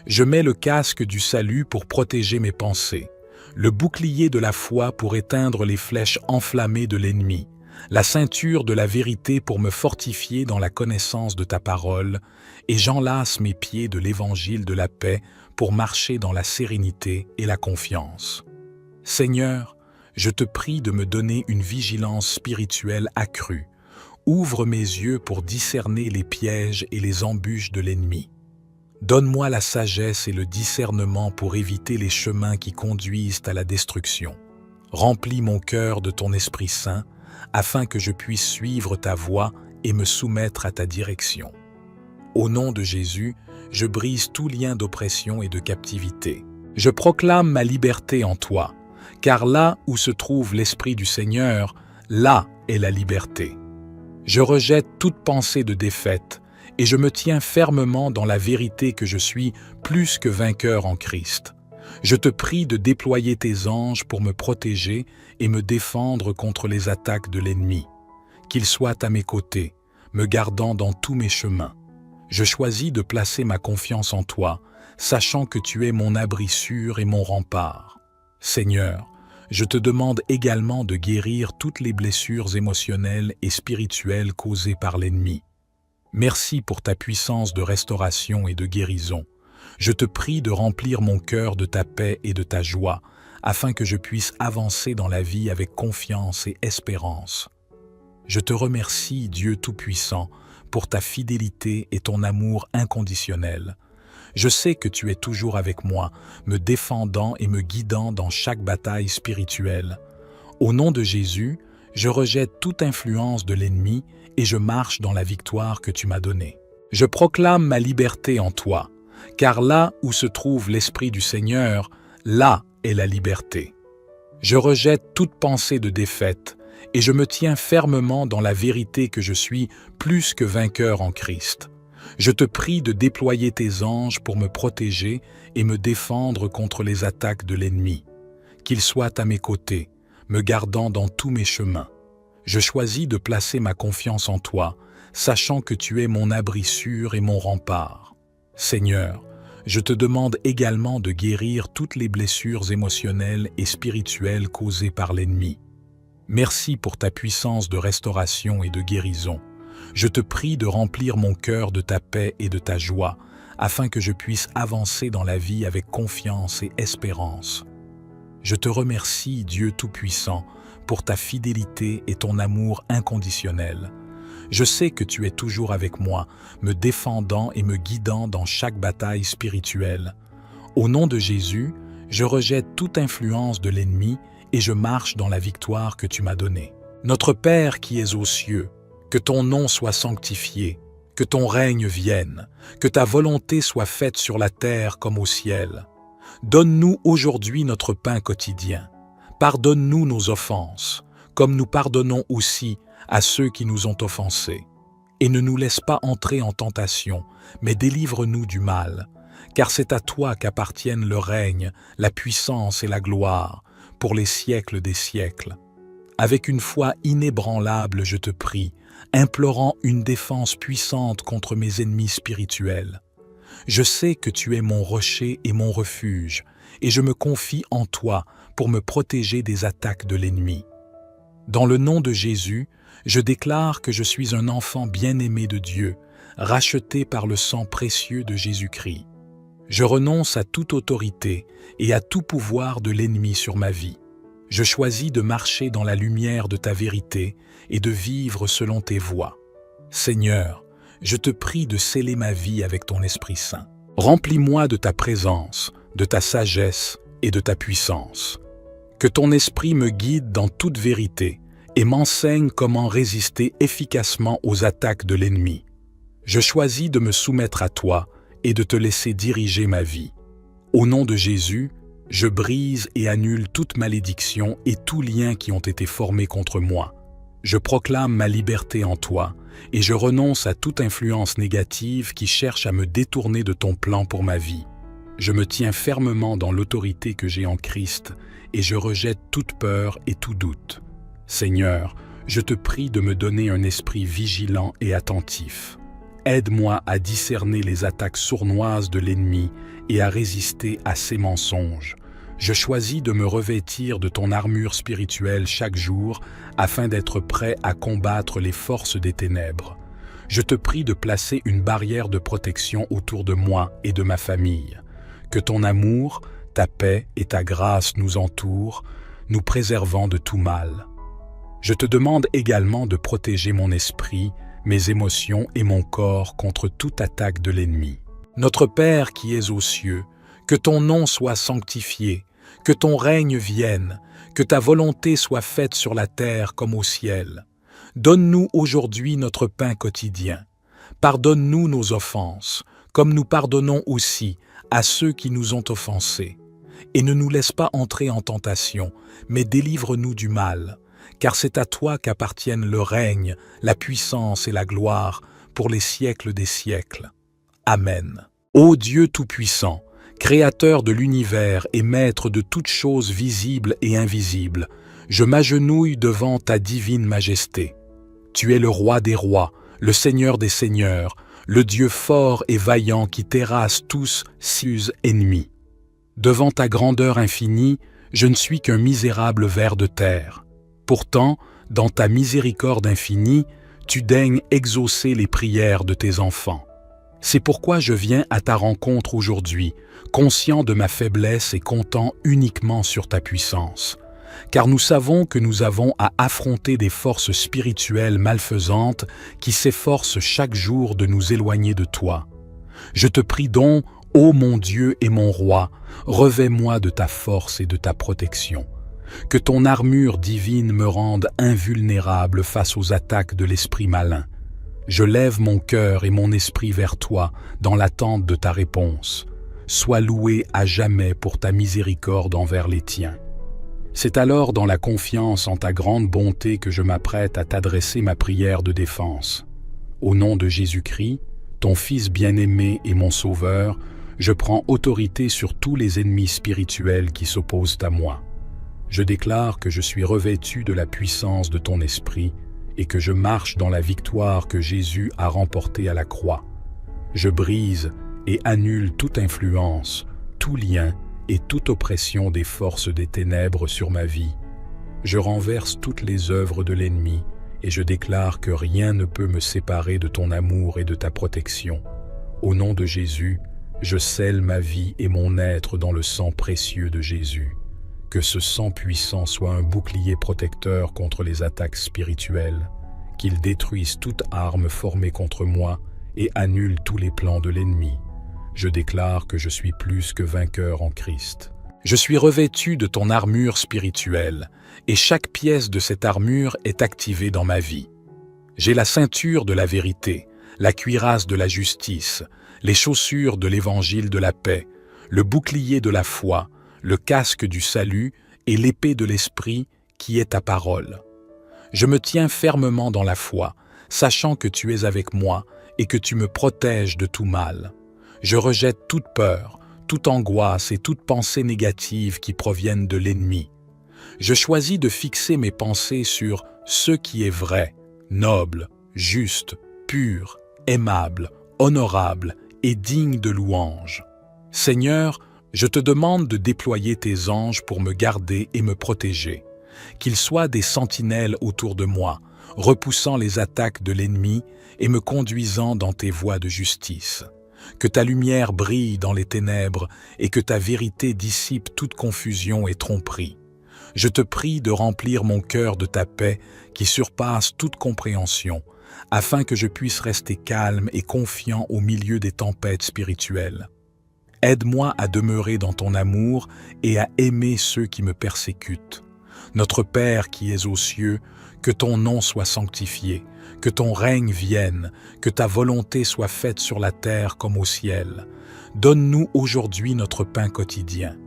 A: Je mets le casque du salut pour protéger mes pensées, le bouclier de la foi pour éteindre les flèches enflammées de l'ennemi, la ceinture de la vérité pour me fortifier dans la connaissance de ta parole, et j'enlace mes pieds de l'évangile de la paix pour marcher dans la sérénité et la confiance. Seigneur, je te prie de me donner une vigilance spirituelle accrue. Ouvre mes yeux pour discerner les pièges et les embûches de l'ennemi. Donne-moi la sagesse et le discernement pour éviter les chemins qui conduisent à la destruction. Remplis mon cœur de ton Esprit Saint, afin que je puisse suivre ta voie et me soumettre à ta direction. Au nom de Jésus, je brise tout lien d'oppression et de captivité. Je proclame ma liberté en toi, car là où se trouve l'Esprit du Seigneur, là est la liberté. Je rejette toute pensée de défaite, et je me tiens fermement dans la vérité que je suis plus que vainqueur en Christ. Je te prie de déployer tes anges pour me protéger et me défendre contre les attaques de l'ennemi. Qu'ils soient à mes côtés, me gardant dans tous mes chemins. Je choisis de placer ma confiance en toi, sachant que tu es mon abri sûr et mon rempart. Seigneur, je te demande également de guérir toutes les blessures émotionnelles et spirituelles causées par l'ennemi. Merci pour ta puissance de restauration et de guérison. Je te prie de remplir mon cœur de ta paix et de ta joie, afin que je puisse avancer dans la vie avec confiance et espérance. Je te remercie, Dieu Tout-Puissant, pour ta fidélité et ton amour inconditionnel. Je sais que tu es toujours avec moi, me défendant et me guidant dans chaque bataille spirituelle. Au nom de Jésus, je rejette toute influence de l'ennemi et je marche dans la victoire que tu m'as donnée. Je proclame ma liberté en toi, car là où se trouve l'Esprit du Seigneur, là est la liberté. Je rejette toute pensée de défaite et je me tiens fermement dans la vérité que je suis plus que vainqueur en Christ. Je te prie de déployer tes anges pour me protéger et me défendre contre les attaques de l'ennemi. Qu'ils soient à mes côtés, me gardant dans tous mes chemins. Je choisis de placer ma confiance en toi, sachant que tu es mon abri sûr et mon rempart. Seigneur, je te demande également de guérir toutes les blessures émotionnelles et spirituelles causées par l'ennemi. Merci pour ta puissance de restauration et de guérison. Je te prie de remplir mon cœur de ta paix et de ta joie, afin que je puisse avancer dans la vie avec confiance et espérance. Je te remercie, Dieu Tout-Puissant, pour ta fidélité et ton amour inconditionnel. Je sais que tu es toujours avec moi, me défendant et me guidant dans chaque bataille spirituelle. Au nom de Jésus, je rejette toute influence de l'ennemi et je marche dans la victoire que tu m'as donnée. Notre Père qui es aux cieux, que ton nom soit sanctifié, que ton règne vienne, que ta volonté soit faite sur la terre comme au ciel. Donne-nous aujourd'hui notre pain quotidien. Pardonne-nous nos offenses, comme nous pardonnons aussi à ceux qui nous ont offensés. Et ne nous laisse pas entrer en tentation, mais délivre-nous du mal, car c'est à toi qu'appartiennent le règne, la puissance et la gloire, pour les siècles des siècles. Avec une foi inébranlable, je te prie, implorant une défense puissante contre mes ennemis spirituels. Je sais que tu es mon rocher et mon refuge, et je me confie en toi pour me protéger des attaques de l'ennemi. Dans le nom de Jésus, je déclare que je suis un enfant bien-aimé de Dieu, racheté par le sang précieux de Jésus-Christ. Je renonce à toute autorité et à tout pouvoir de l'ennemi sur ma vie. Je choisis de marcher dans la lumière de ta vérité et de vivre selon tes voies. Seigneur, je te prie de sceller ma vie avec ton Esprit Saint. Remplis-moi de ta présence, de ta sagesse et de ta puissance. Que ton Esprit me guide dans toute vérité et m'enseigne comment résister efficacement aux attaques de l'ennemi. Je choisis de me soumettre à toi et de te laisser diriger ma vie. Au nom de Jésus, je brise et annule toute malédiction et tout lien qui ont été formés contre moi. Je proclame ma liberté en toi et je renonce à toute influence négative qui cherche à me détourner de ton plan pour ma vie. Je me tiens fermement dans l'autorité que j'ai en Christ et je rejette toute peur et tout doute. Seigneur, je te prie de me donner un esprit vigilant et attentif. Aide-moi à discerner les attaques sournoises de l'ennemi et à résister à ses mensonges. Je choisis de me revêtir de ton armure spirituelle chaque jour afin d'être prêt à combattre les forces des ténèbres. Je te prie de placer une barrière de protection autour de moi et de ma famille. Que ton amour, ta paix et ta grâce nous entourent, nous préservant de tout mal. Je te demande également de protéger mon esprit, mes émotions et mon corps contre toute attaque de l'ennemi. Notre Père qui es aux cieux, que ton nom soit sanctifié, que ton règne vienne, que ta volonté soit faite sur la terre comme au ciel. Donne-nous aujourd'hui notre pain quotidien. Pardonne-nous nos offenses, comme nous pardonnons aussi à ceux qui nous ont offensés. Et ne nous laisse pas entrer en tentation, mais délivre-nous du mal, car c'est à toi qu'appartiennent le règne, la puissance et la gloire pour les siècles des siècles. Amen. Ô Dieu Tout-Puissant, Créateur de l'univers et Maître de toutes choses visibles et invisibles, je m'agenouille devant ta divine majesté. Tu es le Roi des rois, le Seigneur des seigneurs, le Dieu fort et vaillant qui terrasse tous ses ennemis. Devant ta grandeur infinie, je ne suis qu'un misérable ver de terre. Pourtant, dans ta miséricorde infinie, tu daignes exaucer les prières de tes enfants. C'est pourquoi je viens à ta rencontre aujourd'hui, conscient de ma faiblesse et comptant uniquement sur ta puissance. Car nous savons que nous avons à affronter des forces spirituelles malfaisantes qui s'efforcent chaque jour de nous éloigner de toi. Je te prie donc, ô mon Dieu et mon Roi, revêt-moi de ta force et de ta protection. Que ton armure divine me rende invulnérable face aux attaques de l'esprit malin. Je lève mon cœur et mon esprit vers toi dans l'attente de ta réponse. Sois loué à jamais pour ta miséricorde envers les tiens. C'est alors dans la confiance en ta grande bonté que je m'apprête à t'adresser ma prière de défense. Au nom de Jésus-Christ, ton Fils bien-aimé et mon Sauveur, je prends autorité sur tous les ennemis spirituels qui s'opposent à moi. Je déclare que je suis revêtu de la puissance de ton esprit et que je marche dans la victoire que Jésus a remportée à la croix. Je brise et annule toute influence, tout lien et toute oppression des forces des ténèbres sur ma vie. Je renverse toutes les œuvres de l'ennemi et je déclare que rien ne peut me séparer de ton amour et de ta protection. Au nom de Jésus, je scelle ma vie et mon être dans le sang précieux de Jésus. Que ce sang puissant soit un bouclier protecteur contre les attaques spirituelles, qu'il détruise toute arme formée contre moi et annule tous les plans de l'ennemi. Je déclare que je suis plus que vainqueur en Christ. Je suis revêtu de ton armure spirituelle, et chaque pièce de cette armure est activée dans ma vie. J'ai la ceinture de la vérité, la cuirasse de la justice, les chaussures de l'évangile de la paix, le bouclier de la foi, le casque du salut et l'épée de l'esprit qui est ta parole. Je me tiens fermement dans la foi, sachant que tu es avec moi et que tu me protèges de tout mal. Je rejette toute peur, toute angoisse et toute pensée négative qui proviennent de l'ennemi. Je choisis de fixer mes pensées sur ce qui est vrai, noble, juste, pur, aimable, honorable et digne de louange. Seigneur, je te demande de déployer tes anges pour me garder et me protéger, qu'ils soient des sentinelles autour de moi, repoussant les attaques de l'ennemi et me conduisant dans tes voies de justice. Que ta lumière brille dans les ténèbres et que ta vérité dissipe toute confusion et tromperie. Je te prie de remplir mon cœur de ta paix qui surpasse toute compréhension, afin que je puisse rester calme et confiant au milieu des tempêtes spirituelles. Aide-moi à demeurer dans ton amour et à aimer ceux qui me persécutent. Notre Père qui es aux cieux, que ton nom soit sanctifié, que ton règne vienne, que ta volonté soit faite sur la terre comme au ciel. Donne-nous aujourd'hui notre pain quotidien.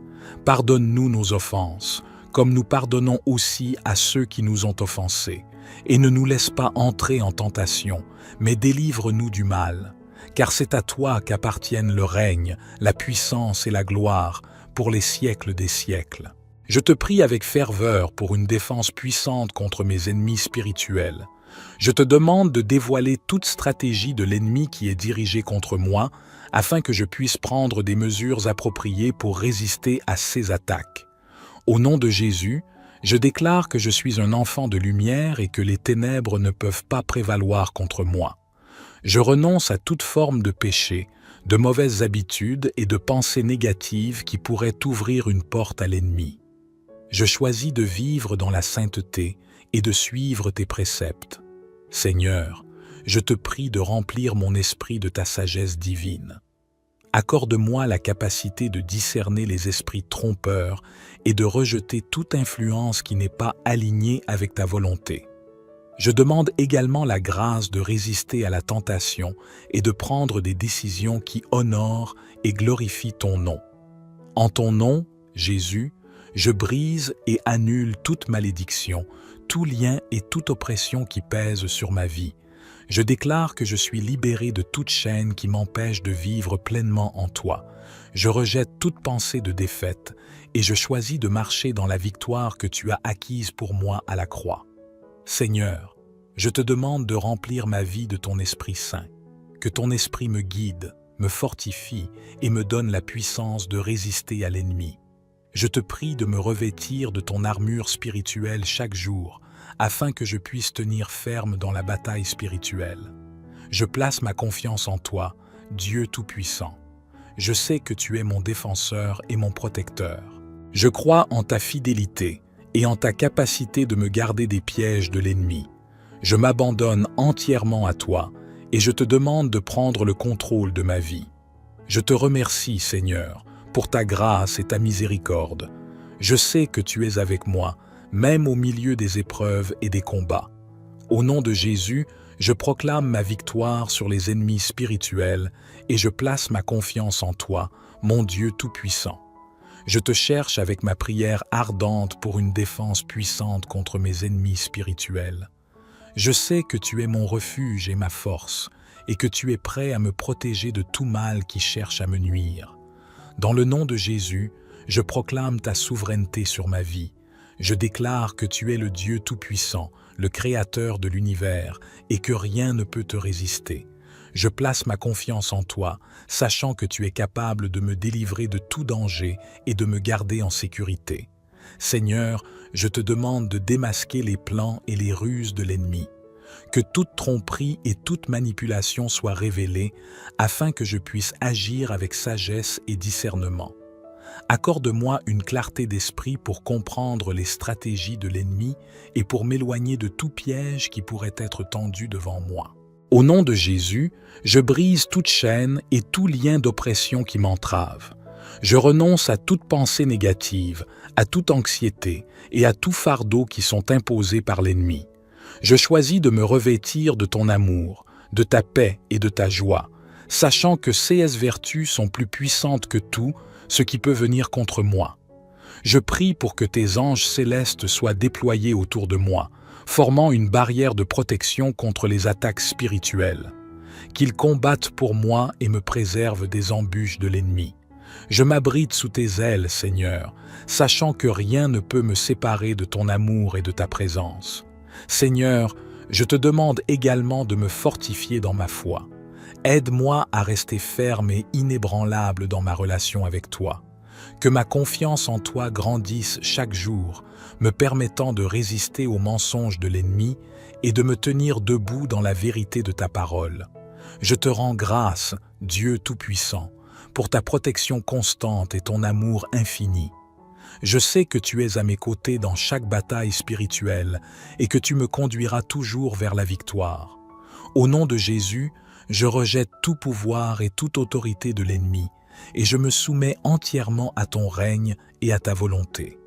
A: Pardonne-nous nos offenses, comme nous pardonnons aussi à ceux qui nous ont offensés. Et ne nous laisse pas entrer en tentation, mais délivre-nous du mal. Car c'est à toi qu'appartiennent le règne, la puissance et la gloire, pour les siècles des siècles. Je te prie avec ferveur pour une défense puissante contre mes ennemis spirituels. Je te demande de dévoiler toute stratégie de l'ennemi qui est dirigée contre moi, afin que je puisse prendre des mesures appropriées pour résister à ces attaques. Au nom de Jésus, je déclare que je suis un enfant de lumière et que les ténèbres ne peuvent pas prévaloir contre moi. Je renonce à toute forme de péché, de mauvaises habitudes et de pensées négatives qui pourraient ouvrir une porte à l'ennemi. Je choisis de vivre dans la sainteté et de suivre tes préceptes. Seigneur, je te prie de remplir mon esprit de ta sagesse divine. Accorde-moi la capacité de discerner les esprits trompeurs et de rejeter toute influence qui n'est pas alignée avec ta volonté. Je demande également la grâce de résister à la tentation et de prendre des décisions qui honorent et glorifient ton nom. En ton nom, Jésus, je brise et annule toute malédiction, tout lien et toute oppression qui pèse sur ma vie. Je déclare que je suis libéré de toute chaîne qui m'empêche de vivre pleinement en toi. Je rejette toute pensée de défaite et je choisis de marcher dans la victoire que tu as acquise pour moi à la croix. Seigneur, je te demande de remplir ma vie de ton Esprit Saint, que ton Esprit me guide, me fortifie et me donne la puissance de résister à l'ennemi. Je te prie de me revêtir de ton armure spirituelle chaque jour, afin que je puisse tenir ferme dans la bataille spirituelle. Je place ma confiance en toi, Dieu Tout-Puissant. Je sais que tu es mon défenseur et mon protecteur. Je crois en ta fidélité et en ta capacité de me garder des pièges de l'ennemi. Je m'abandonne entièrement à toi et je te demande de prendre le contrôle de ma vie. Je te remercie, Seigneur, pour ta grâce et ta miséricorde. Je sais que tu es avec moi, même au milieu des épreuves et des combats. Au nom de Jésus, je proclame ma victoire sur les ennemis spirituels et je place ma confiance en toi, mon Dieu Tout-Puissant. Je te cherche avec ma prière ardente pour une défense puissante contre mes ennemis spirituels. Je sais que tu es mon refuge et ma force, et que tu es prêt à me protéger de tout mal qui cherche à me nuire. Dans le nom de Jésus, je proclame ta souveraineté sur ma vie. Je déclare que tu es le Dieu Tout-Puissant, le Créateur de l'univers, et que rien ne peut te résister. Je place ma confiance en toi, sachant que tu es capable de me délivrer de tout danger et de me garder en sécurité. Seigneur, je te demande de démasquer les plans et les ruses de l'ennemi. Que toute tromperie et toute manipulation soient révélées afin que je puisse agir avec sagesse et discernement. Accorde-moi une clarté d'esprit pour comprendre les stratégies de l'ennemi et pour m'éloigner de tout piège qui pourrait être tendu devant moi. Au nom de Jésus, je brise toute chaîne et tout lien d'oppression qui m'entrave. Je renonce à toute pensée négative, à toute anxiété et à tout fardeau qui sont imposés par l'ennemi. Je choisis de me revêtir de ton amour, de ta paix et de ta joie, sachant que ces vertus sont plus puissantes que tout ce qui peut venir contre moi. Je prie pour que tes anges célestes soient déployés autour de moi, formant une barrière de protection contre les attaques spirituelles. Qu'ils combattent pour moi et me préservent des embûches de l'ennemi. Je m'abrite sous tes ailes, Seigneur, sachant que rien ne peut me séparer de ton amour et de ta présence. Seigneur, je te demande également de me fortifier dans ma foi. Aide-moi à rester ferme et inébranlable dans ma relation avec toi. Que ma confiance en toi grandisse chaque jour, me permettant de résister aux mensonges de l'ennemi et de me tenir debout dans la vérité de ta parole. Je te rends grâce, Dieu Tout-Puissant, pour ta protection constante et ton amour infini. Je sais que tu es à mes côtés dans chaque bataille spirituelle et que tu me conduiras toujours vers la victoire. Au nom de Jésus, je rejette tout pouvoir et toute autorité de l'ennemi et je me soumets entièrement à ton règne et à ta volonté.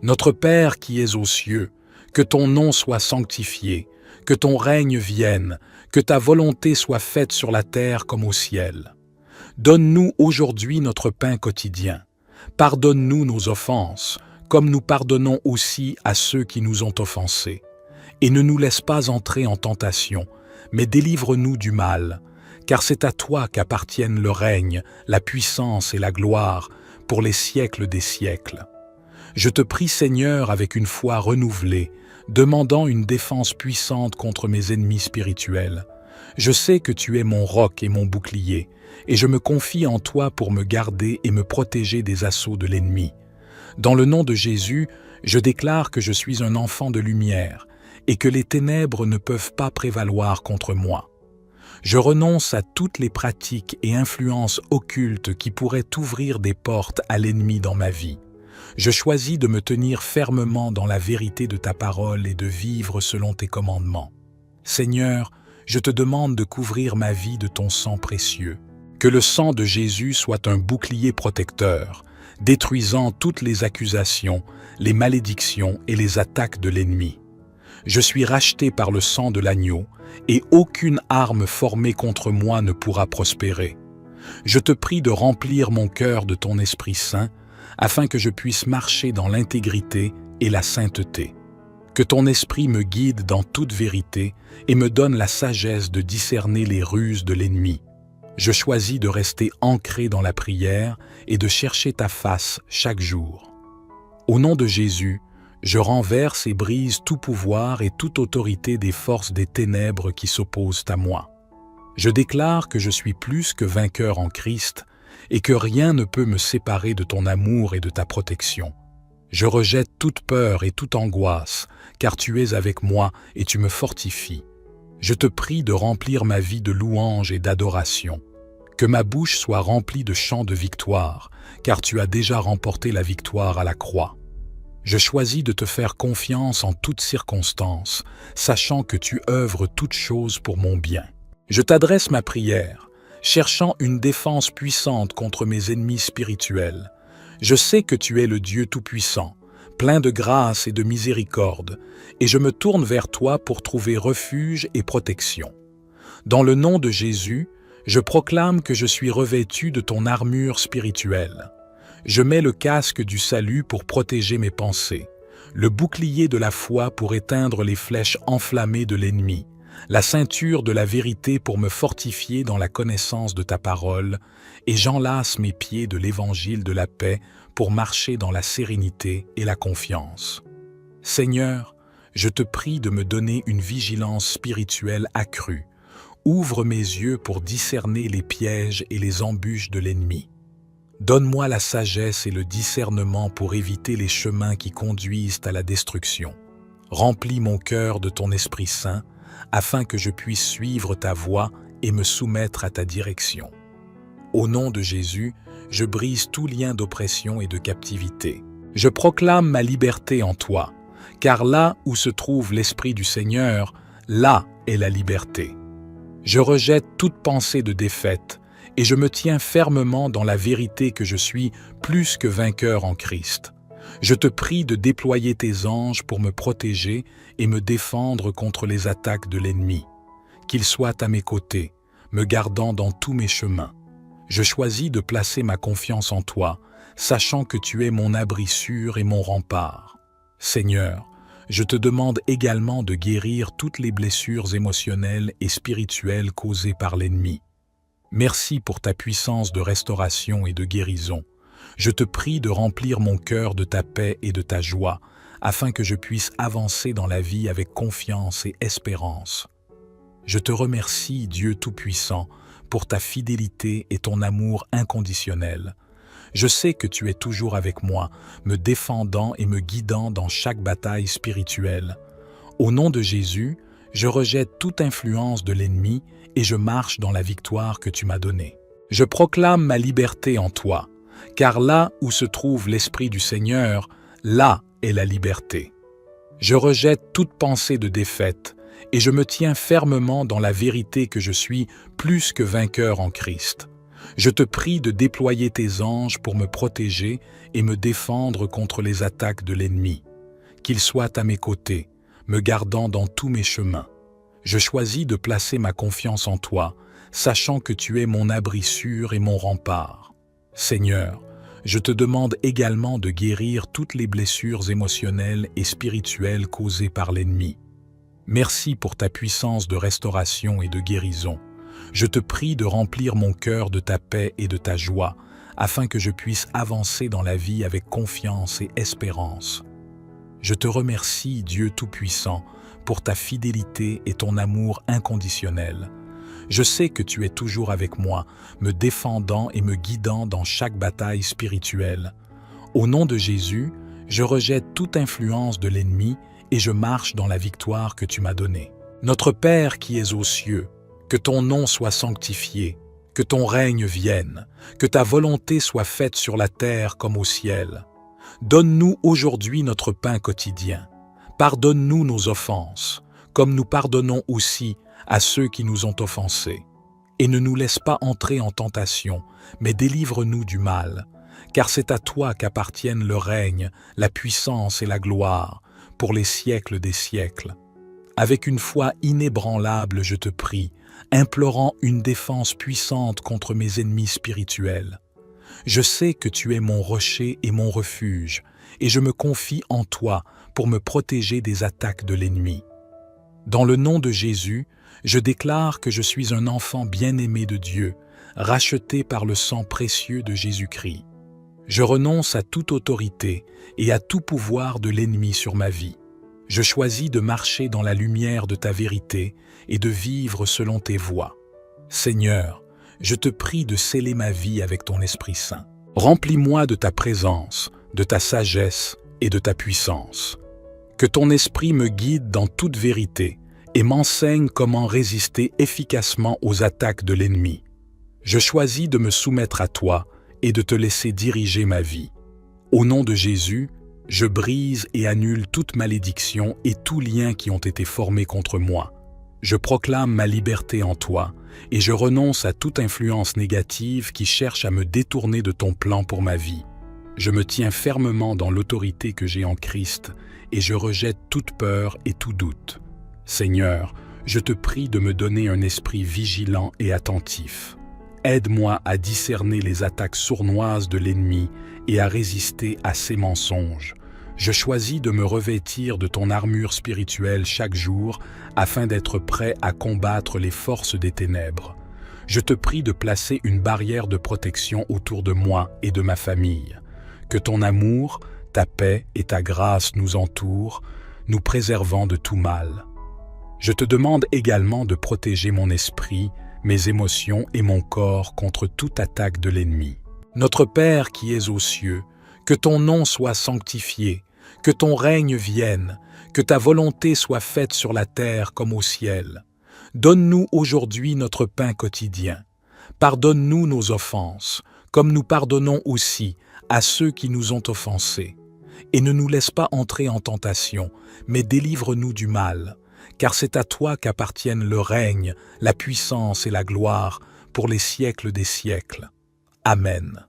A: Notre Père qui es aux cieux, que ton nom soit sanctifié, que ton règne vienne, que ta volonté soit faite sur la terre comme au ciel. Donne-nous aujourd'hui notre pain quotidien. Pardonne-nous nos offenses, comme nous pardonnons aussi à ceux qui nous ont offensés. Et ne nous laisse pas entrer en tentation, mais délivre-nous du mal, car c'est à toi qu'appartiennent le règne, la puissance et la gloire pour les siècles des siècles. Je te prie, Seigneur, avec une foi renouvelée, demandant une défense puissante contre mes ennemis spirituels. Je sais que tu es mon roc et mon bouclier, et je me confie en toi pour me garder et me protéger des assauts de l'ennemi. Dans le nom de Jésus, je déclare que je suis un enfant de lumière, et que les ténèbres ne peuvent pas prévaloir contre moi. Je renonce à toutes les pratiques et influences occultes qui pourraient ouvrir des portes à l'ennemi dans ma vie. Je choisis de me tenir fermement dans la vérité de ta parole et de vivre selon tes commandements. Seigneur, je te demande de couvrir ma vie de ton sang précieux. Que le sang de Jésus soit un bouclier protecteur, détruisant toutes les accusations, les malédictions et les attaques de l'ennemi. Je suis racheté par le sang de l'agneau, et aucune arme formée contre moi ne pourra prospérer. Je te prie de remplir mon cœur de ton Esprit Saint, afin que je puisse marcher dans l'intégrité et la sainteté. Que ton esprit me guide dans toute vérité et me donne la sagesse de discerner les ruses de l'ennemi. Je choisis de rester ancré dans la prière et de chercher ta face chaque jour. Au nom de Jésus, je renverse et brise tout pouvoir et toute autorité des forces des ténèbres qui s'opposent à moi. Je déclare que je suis plus que vainqueur en Christ et que rien ne peut me séparer de ton amour et de ta protection. Je rejette toute peur et toute angoisse, car tu es avec moi et tu me fortifies. Je te prie de remplir ma vie de louanges et d'adoration. Que ma bouche soit remplie de chants de victoire, car tu as déjà remporté la victoire à la croix. Je choisis de te faire confiance en toutes circonstances, sachant que tu œuvres toutes choses pour mon bien. Je t'adresse ma prière, cherchant une défense puissante contre mes ennemis spirituels. Je sais que tu es le Dieu Tout-Puissant, plein de grâce et de miséricorde, et je me tourne vers toi pour trouver refuge et protection. Dans le nom de Jésus, je proclame que je suis revêtu de ton armure spirituelle. Je mets le casque du salut pour protéger mes pensées, le bouclier de la foi pour éteindre les flèches enflammées de l'ennemi, la ceinture de la vérité pour me fortifier dans la connaissance de ta parole, et j'enlace mes pieds de l'évangile de la paix pour marcher dans la sérénité et la confiance. Seigneur, je te prie de me donner une vigilance spirituelle accrue. Ouvre mes yeux pour discerner les pièges et les embûches de l'ennemi. Donne-moi la sagesse et le discernement pour éviter les chemins qui conduisent à la destruction. Remplis mon cœur de ton Esprit Saint, afin que je puisse suivre ta voie et me soumettre à ta direction. Au nom de Jésus, je brise tout lien d'oppression et de captivité. Je proclame ma liberté en toi, car là où se trouve l'Esprit du Seigneur, là est la liberté. Je rejette toute pensée de défaite et je me tiens fermement dans la vérité que je suis plus que vainqueur en Christ. Je te prie de déployer tes anges pour me protéger et me défendre contre les attaques de l'ennemi. Qu'ils soient à mes côtés, me gardant dans tous mes chemins. Je choisis de placer ma confiance en toi, sachant que tu es mon abri sûr et mon rempart. Seigneur, je te demande également de guérir toutes les blessures émotionnelles et spirituelles causées par l'ennemi. Merci pour ta puissance de restauration et de guérison. Je te prie de remplir mon cœur de ta paix et de ta joie, afin que je puisse avancer dans la vie avec confiance et espérance. Je te remercie, Dieu Tout-Puissant, pour ta fidélité et ton amour inconditionnel. Je sais que tu es toujours avec moi, me défendant et me guidant dans chaque bataille spirituelle. Au nom de Jésus, je rejette toute influence de l'ennemi et je marche dans la victoire que tu m'as donnée. Je proclame ma liberté en toi, car là où se trouve l'Esprit du Seigneur, là est la liberté. Je rejette toute pensée de défaite et je me tiens fermement dans la vérité que je suis plus que vainqueur en Christ. Je te prie de déployer tes anges pour me protéger et me défendre contre les attaques de l'ennemi. Qu'ils soient à mes côtés, me gardant dans tous mes chemins. Je choisis de placer ma confiance en toi, sachant que tu es mon abri sûr et mon rempart. Seigneur, je te demande également de guérir toutes les blessures émotionnelles et spirituelles causées par l'ennemi. Merci pour ta puissance de restauration et de guérison. Je te prie de remplir mon cœur de ta paix et de ta joie, afin que je puisse avancer dans la vie avec confiance et espérance. Je te remercie, Dieu Tout-Puissant, pour ta fidélité et ton amour inconditionnel. Je sais que tu es toujours avec moi, me défendant et me guidant dans chaque bataille spirituelle. Au nom de Jésus, je rejette toute influence de l'ennemi et je marche dans la victoire que tu m'as donnée. Notre Père qui es aux cieux, que ton nom soit sanctifié, que ton règne vienne, que ta volonté soit faite sur la terre comme au ciel. Donne-nous aujourd'hui notre pain quotidien. Pardonne-nous nos offenses, comme nous pardonnons aussi à ceux qui nous ont offensés. Et ne nous laisse pas entrer en tentation, mais délivre-nous du mal, car c'est à toi qu'appartiennent le règne, la puissance et la gloire, pour les siècles des siècles. Avec une foi inébranlable, je te prie, implorant une défense puissante contre mes ennemis spirituels. Je sais que tu es mon rocher et mon refuge, et je me confie en toi pour me protéger des attaques de l'ennemi. Dans le nom de Jésus, je déclare que je suis un enfant bien-aimé de Dieu, racheté par le sang précieux de Jésus-Christ. Je renonce à toute autorité et à tout pouvoir de l'ennemi sur ma vie. Je choisis de marcher dans la lumière de ta vérité et de vivre selon tes voies. Seigneur, je te prie de sceller ma vie avec ton Esprit Saint. Remplis-moi de ta présence, de ta sagesse et de ta puissance. Que ton esprit me guide dans toute vérité et m'enseigne comment résister efficacement aux attaques de l'ennemi. Je choisis de me soumettre à toi et de te laisser diriger ma vie. Au nom de Jésus, je brise et annule toute malédiction et tout lien qui ont été formés contre moi. Je proclame ma liberté en toi et je renonce à toute influence négative qui cherche à me détourner de ton plan pour ma vie. Je me tiens fermement dans l'autorité que j'ai en Christ et je rejette toute peur et tout doute. Seigneur, je te prie de me donner un esprit vigilant et attentif. Aide-moi à discerner les attaques sournoises de l'ennemi et à résister à ses mensonges. Je choisis de me revêtir de ton armure spirituelle chaque jour afin d'être prêt à combattre les forces des ténèbres. Je te prie de placer une barrière de protection autour de moi et de ma famille. Que ton amour, ta paix et ta grâce nous entourent, nous préservant de tout mal. Je te demande également de protéger mon esprit, mes émotions et mon corps contre toute attaque de l'ennemi. Notre Père qui es aux cieux, que ton nom soit sanctifié, que ton règne vienne, que ta volonté soit faite sur la terre comme au ciel. Donne-nous aujourd'hui notre pain quotidien. Pardonne-nous nos offenses, comme nous pardonnons aussi à ceux qui nous ont offensés. Et ne nous laisse pas entrer en tentation, mais délivre-nous du mal, car c'est à toi qu'appartiennent le règne, la puissance et la gloire pour les siècles des siècles. Amen.